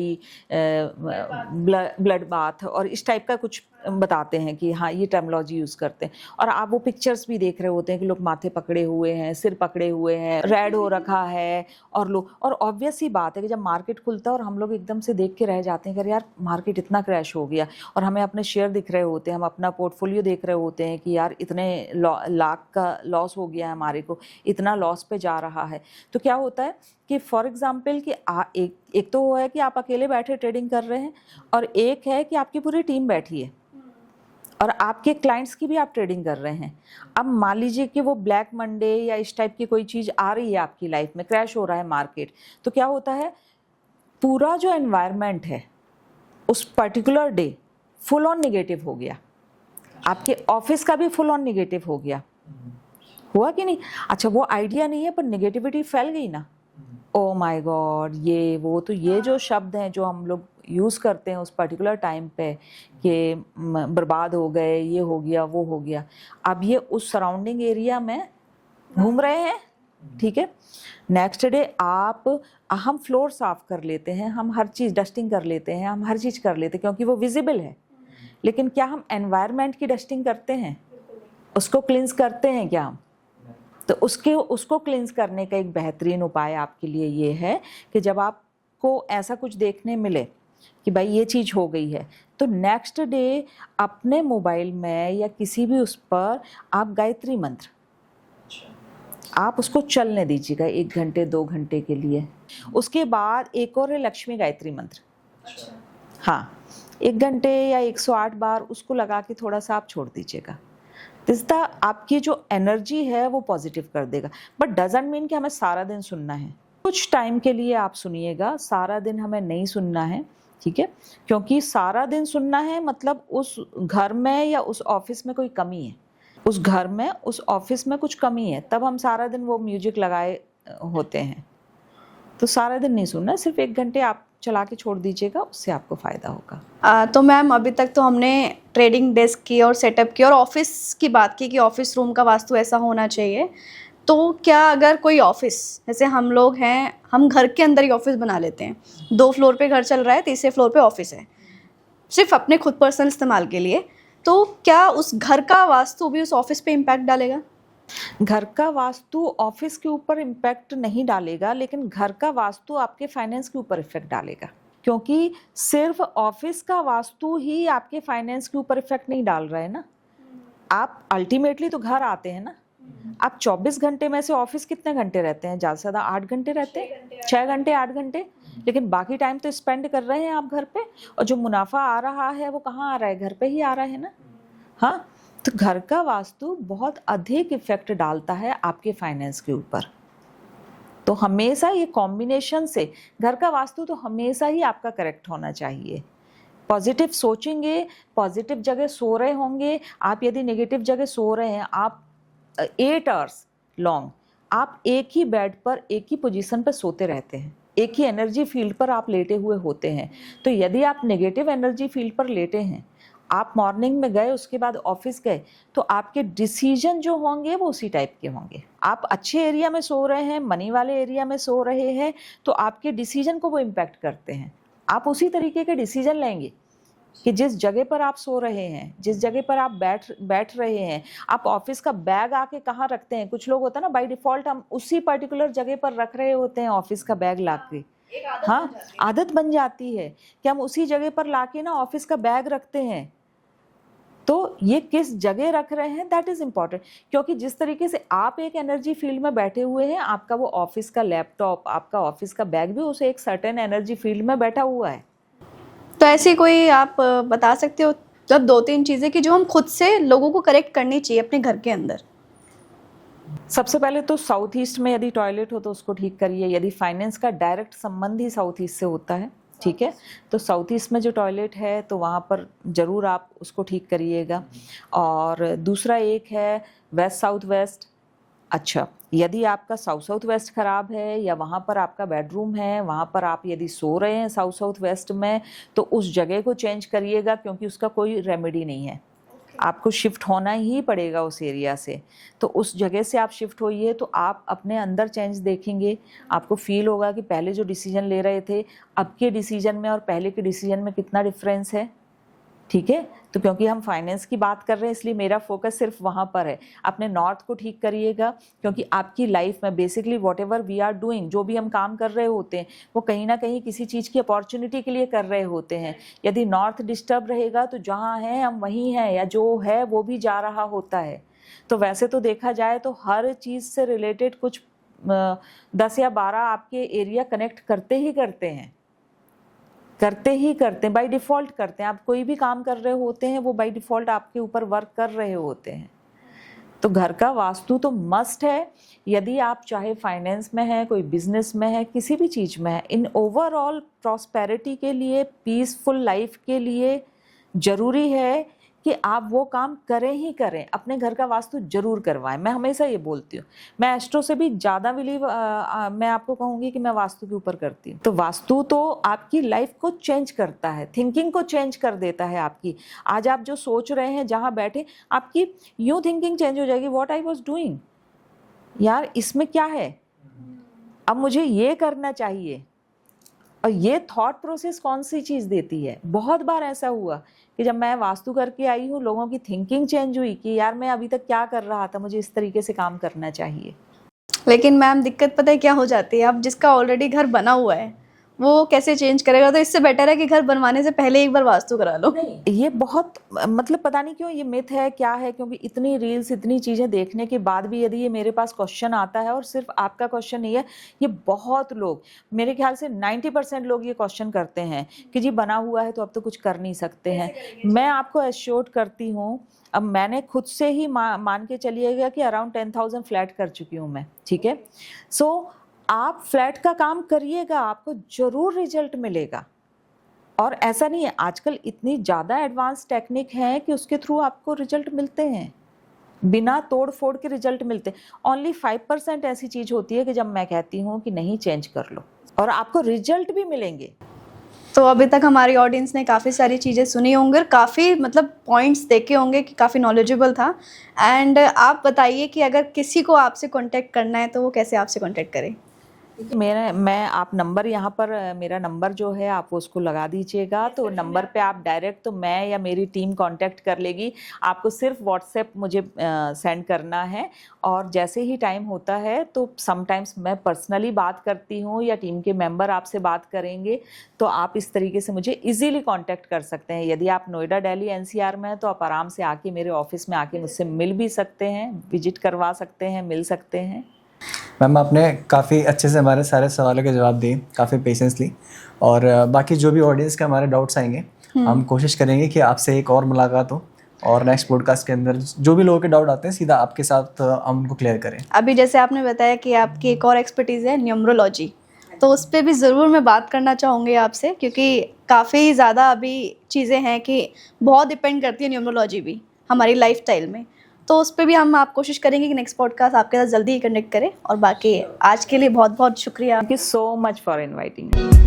बाथ और इस टाइप का कुछ बताते हैं कि हाँ ये टर्मिनोलॉजी यूज़ करते हैं। और आप वो पिक्चर्स भी देख रहे होते हैं कि लोग माथे पकड़े हुए हैं, सिर पकड़े हुए हैं, रेड हो रखा है, और लोग, और ऑब्वियस ही बात है कि जब मार्केट खुलता है और हम लोग एकदम से देख के रह जाते हैं कि यार मार्केट इतना क्रैश हो गया, और हमें अपने शेयर दिख रहे होते हैं, हम अपना पोर्टफोलियो देख रहे होते हैं कि यार इतने लाख का लॉस हो गया है, हमारे को इतना लॉस पे जा रहा है। तो क्या होता है कि फॉर एग्जाम्पल कि एक तो वो है कि आप अकेले बैठे ट्रेडिंग कर रहे हैं, और एक है कि आपकी पूरी टीम बैठी है और आपके क्लाइंट्स की भी आप ट्रेडिंग कर रहे हैं। अब मान लीजिए कि वो ब्लैक मंडे या इस टाइप की कोई चीज़ आ रही है आपकी लाइफ में, क्रैश हो रहा है मार्केट, तो क्या होता है, पूरा जो एनवायरनमेंट है उस particular day full on negative हो गया, आपके ऑफिस का भी फुल ऑन नेगेटिव हो गया, हुआ कि नहीं? अच्छा, वो आइडिया नहीं है पर नेगेटिविटी फैल गई ना, ओ माय गॉड, ये वो। तो ये जो शब्द हैं जो हम लोग यूज़ करते हैं उस पर्टिकुलर टाइम पे कि बर्बाद हो गए, ये हो गया, वो हो गया, अब ये उस सराउंडिंग एरिया में घूम रहे हैं, ठीक है। नेक्स्ट डे हम फ्लोर साफ कर लेते हैं, हम हर चीज़ डस्टिंग कर लेते हैं, हम हर चीज़ कर लेते हैं क्योंकि वो विजिबल है, लेकिन क्या हम एनवायरनमेंट की डस्टिंग करते हैं, उसको क्लींस करते हैं क्या हम? तो उसको क्लींस करने का एक बेहतरीन उपाय आपके लिए ये है कि जब आपको ऐसा कुछ देखने मिले कि भाई ये चीज़ हो गई है, तो नेक्स्ट डे अपने मोबाइल में या किसी भी उस पर आप गायत्री मंत्र आप उसको चलने दीजिएगा 1 घंटे 2 घंटे के लिए। उसके बाद एक और है लक्ष्मी गायत्री मंत्र। हाँ, 1 घंटे या 108 बार उसको लगा के थोड़ा सा आप छोड़ दीजिएगा। इसका आपकी जो एनर्जी है वो पॉजिटिव कर देगा। बट डजंट मीन कि हमें सारा दिन सुनना है। कुछ टाइम के लिए आप सुनिएगा, सारा दिन हमें नहीं सुनना है, ठीक है? क्योंकि सारा दिन सुनना है मतलब उस घर में या उस ऑफिस में कोई कमी है, उस घर में उस ऑफिस में कुछ कमी है, तब हम सारा दिन वो म्यूजिक लगाए होते हैं। तो सारा दिन नहीं सुनना, सिर्फ 1 घंटे आप चला के छोड़ दीजिएगा, उससे आपको फ़ायदा होगा। तो मैम अभी तक तो हमने ट्रेडिंग डेस्क की और सेटअप की और ऑफिस की बात की कि ऑफिस रूम का वास्तु ऐसा होना चाहिए। तो क्या अगर कोई ऑफिस, जैसे हम लोग हैं, हम घर के अंदर ही ऑफिस बना लेते हैं, 2 फ्लोर पे घर चल रहा है, तीसरे फ्लोर पे ऑफिस है, सिर्फ अपने खुद पर्सनल इस्तेमाल के लिए, तो क्या उस घर का वास्तु भी उस ऑफिस पे इम्पैक्ट डालेगा? घर का वास्तु ऑफिस के ऊपर इम्पैक्ट नहीं डालेगा, लेकिन घर का वास्तु आपके फाइनेंस के ऊपर इफेक्ट डालेगा। क्योंकि सिर्फ ऑफिस का वास्तु ही आपके फाइनेंस के ऊपर इफेक्ट नहीं डाल रहा है ना। आप अल्टीमेटली तो घर आते हैं ना। आप 24 घंटे में से ऑफिस कितने घंटे रहते हैं? ज़्यादा से ज़्यादा 8 घंटे रहते हैं, 6 घंटे 8 घंटे, लेकिन बाकी टाइम तो स्पेंड कर रहे हैं आप घर पे। और जो मुनाफा आ रहा है वो कहाँ आ रहा है? घर पे ही आ रहा है ना। हाँ, तो घर का वास्तु बहुत अधिक इफेक्ट डालता है आपके फाइनेंस के ऊपर। तो हमेशा ये कॉम्बिनेशन से घर का वास्तु तो हमेशा ही आपका करेक्ट होना चाहिए। पॉजिटिव सोचेंगे, पॉजिटिव जगह सो रहे होंगे। आप यदि नेगेटिव जगह सो रहे हैं, आप 8 आवर्स लॉन्ग आप एक ही बेड पर एक ही पोजीशन पर सोते रहते हैं, एक ही एनर्जी फील्ड पर आप लेटे हुए होते हैं। तो यदि आप नेगेटिव एनर्जी फील्ड पर लेटे हैं, आप मॉर्निंग में गए, उसके बाद ऑफिस गए, तो आपके डिसीजन जो होंगे वो उसी टाइप के होंगे। आप अच्छे एरिया में सो रहे हैं, मनी वाले एरिया में सो रहे हैं, तो आपके डिसीजन को वो इम्पैक्ट करते हैं। आप उसी तरीके के डिसीजन लेंगे कि जिस जगह पर आप सो रहे हैं, जिस जगह पर आप बैठ रहे हैं। आप ऑफिस का बैग आके कहाँ रखते हैं? कुछ लोग होता है ना, बाय डिफॉल्ट हम उसी पर्टिकुलर जगह पर रख रहे होते हैं ऑफिस का बैग लाके। हाँ, आदत बन जाती है कि हम उसी जगह पर लाके ना ऑफिस का बैग रखते हैं। तो ये किस जगह रख रहे हैं, दैट इज इम्पॉर्टेंट। क्योंकि जिस तरीके से आप एक एनर्जी फील्ड में बैठे हुए हैं, आपका वो ऑफिस का लैपटॉप, आपका ऑफिस का बैग भी उसे एक सर्टेन एनर्जी फील्ड में बैठा हुआ है। तो ऐसी कोई आप बता सकते हो मतलब 2-3 चीज़ें कि जो हम खुद से लोगों को करेक्ट करनी चाहिए अपने घर के अंदर? सबसे पहले तो साउथ ईस्ट में यदि टॉयलेट हो तो उसको ठीक करिए। यदि फाइनेंस का डायरेक्ट संबंध ही साउथ ईस्ट से होता है, ठीक है, तो साउथ ईस्ट में जो टॉयलेट है तो वहाँ पर ज़रूर आप उसको ठीक करिएगा। और दूसरा एक है वेस्ट साउथ वेस्ट। अच्छा, यदि आपका साउथ साउथ वेस्ट ख़राब है या वहाँ पर आपका बेडरूम है, वहाँ पर आप यदि सो रहे हैं साउथ साउथ वेस्ट में, तो उस जगह को चेंज करिएगा, क्योंकि उसका कोई रेमेडी नहीं है। आपको शिफ्ट होना ही पड़ेगा उस एरिया से। तो उस जगह से आप शिफ्ट होइए, तो आप अपने अंदर चेंज देखेंगे। आपको फील होगा कि पहले जो डिसीजन ले रहे थे, अब के डिसीजन में और पहले के डिसीजन में कितना डिफरेंस है, ठीक है। तो क्योंकि हम फाइनेंस की बात कर रहे हैं, इसलिए मेरा फोकस सिर्फ वहाँ पर है। अपने नॉर्थ को ठीक करिएगा, क्योंकि आपकी लाइफ में basically whatever we are doing, जो भी हम काम कर रहे होते हैं, वो कहीं ना कहीं किसी चीज़ की अपॉर्चुनिटी के लिए कर रहे होते हैं। यदि नॉर्थ डिस्टर्ब रहेगा तो जहाँ हैं हम वहीं हैं, या जो है वो भी जा रहा होता है। तो वैसे तो देखा जाए तो हर चीज़ से रिलेटेड कुछ 10 या 12 आपके एरिया कनेक्ट करते ही करते हैं, बाय डिफ़ॉल्ट करते हैं। आप कोई भी काम कर रहे होते हैं, वो बाय डिफ़ॉल्ट आपके ऊपर वर्क कर रहे होते हैं। तो घर का वास्तु तो मस्ट है, यदि आप चाहे फाइनेंस में है, कोई बिजनेस में है, किसी भी चीज़ में है। इन ओवरऑल प्रॉस्पेरिटी के लिए, पीसफुल लाइफ के लिए ज़रूरी है कि आप वो काम करें ही करें, अपने घर का वास्तु जरूर करवाएं। मैं हमेशा ये बोलती हूँ, मैं एस्ट्रो से भी ज़्यादा बिलीव मैं आपको कहूँगी कि मैं वास्तु के ऊपर करती हूँ। तो वास्तु तो आपकी लाइफ को चेंज करता है, थिंकिंग को चेंज कर देता है आपकी। आज आप जो सोच रहे हैं, जहाँ बैठे, आपकी यूँ थिंकिंग चेंज हो जाएगी। व्हाट आई वाज डूइंग, यार इसमें क्या है, अब मुझे ये करना चाहिए। और ये थॉट प्रोसेस कौन सी चीज़ देती है। बहुत बार ऐसा हुआ कि जब मैं वास्तु करके आई हूँ, लोगों की थिंकिंग चेंज हुई कि यार मैं अभी तक क्या कर रहा था, मुझे इस तरीके से काम करना चाहिए। लेकिन मैम दिक्कत पता है क्या हो जाती है, अब जिसका ऑलरेडी घर बना हुआ है वो कैसे चेंज करेगा? तो इससे बेटर है कि घर बनवाने से पहले एक बार वास्तु करा लो। ये बहुत मतलब पता नहीं क्यों ये मिथ है क्या है, क्योंकि इतनी रील्स इतनी चीज़ें देखने के बाद भी यदि ये मेरे पास क्वेश्चन आता है, और सिर्फ आपका क्वेश्चन नहीं है, ये बहुत लोग, मेरे ख्याल से 90% लोग ये क्वेश्चन करते हैं कि जी बना हुआ है तो अब तो कुछ कर नहीं सकते हैं। मैं आपको एश्योर्ड करती हूँ, अब मैंने खुद से ही मान के चलिएगा कि अराउंड 10,000 फ्लैट कर चुकी हूँ मैं, ठीक है। सो आप फ्लैट का काम करिएगा, आपको जरूर रिजल्ट मिलेगा। और ऐसा नहीं है, आजकल इतनी ज़्यादा एडवांस टेक्निक है कि उसके थ्रू आपको रिजल्ट मिलते हैं, बिना तोड़ फोड़ के रिजल्ट मिलते हैं। ओनली 5% ऐसी चीज़ होती है कि जब मैं कहती हूँ कि नहीं चेंज कर लो, और आपको रिजल्ट भी मिलेंगे। तो अभी तक हमारी ऑडियंस ने काफ़ी सारी चीज़ें सुनी होंगी और काफ़ी मतलब पॉइंट्स देखे होंगे कि काफ़ी नॉलेजेबल था। एंड आप बताइए कि अगर किसी को आपसे कांटेक्ट करना है तो वो कैसे आपसे कांटेक्ट करें? मैं आप नंबर यहाँ पर, मेरा नंबर जो है आप उसको लगा दीजिएगा, तो नंबर पे आप डायरेक्ट, तो मैं या मेरी टीम कांटेक्ट कर लेगी। आपको सिर्फ व्हाट्सएप मुझे सेंड करना है, और जैसे ही टाइम होता है तो समटाइम्स मैं पर्सनली बात करती हूँ या टीम के मेंबर आपसे बात करेंगे, तो आप इस तरीके से मुझे इजीली कांटेक्ट कर सकते हैं। यदि आप नोएडा, दिल्ली, एनसीआर में हैं तो आप आराम से आके मेरे ऑफिस में आके मुझसे मिल भी सकते हैं, विजिट करवा सकते हैं, मिल सकते हैं। मैम आपने काफ़ी अच्छे से हमारे सारे सवालों के जवाब दिए, काफ़ी पेशेंसली, और बाकी जो भी ऑडियंस के हमारे डाउट्स आएंगे हम कोशिश करेंगे कि आपसे एक और मुलाकात हो, और नेक्स्ट पॉडकास्ट के अंदर जो भी लोगों के डाउट आते हैं सीधा आपके साथ हम उनको क्लियर करें। अभी जैसे आपने बताया कि आपकी एक और एक्सपर्टीज़ है न्यूमरोलॉजी, तो उस पर भी ज़रूर मैं बात करना चाहूँगी आपसे, क्योंकि काफ़ी ज़्यादा अभी चीज़ें हैं कि बहुत डिपेंड करती है न्यूमरोलॉजी भी हमारी लाइफस्टाइल में। तो उस पर भी हम आप कोशिश करेंगे कि नेक्स्ट पॉडकास्ट आपके साथ जल्दी ही कनेक्ट करें। और बाकी आज के लिए बहुत बहुत शुक्रिया। Thank you so much for inviting me.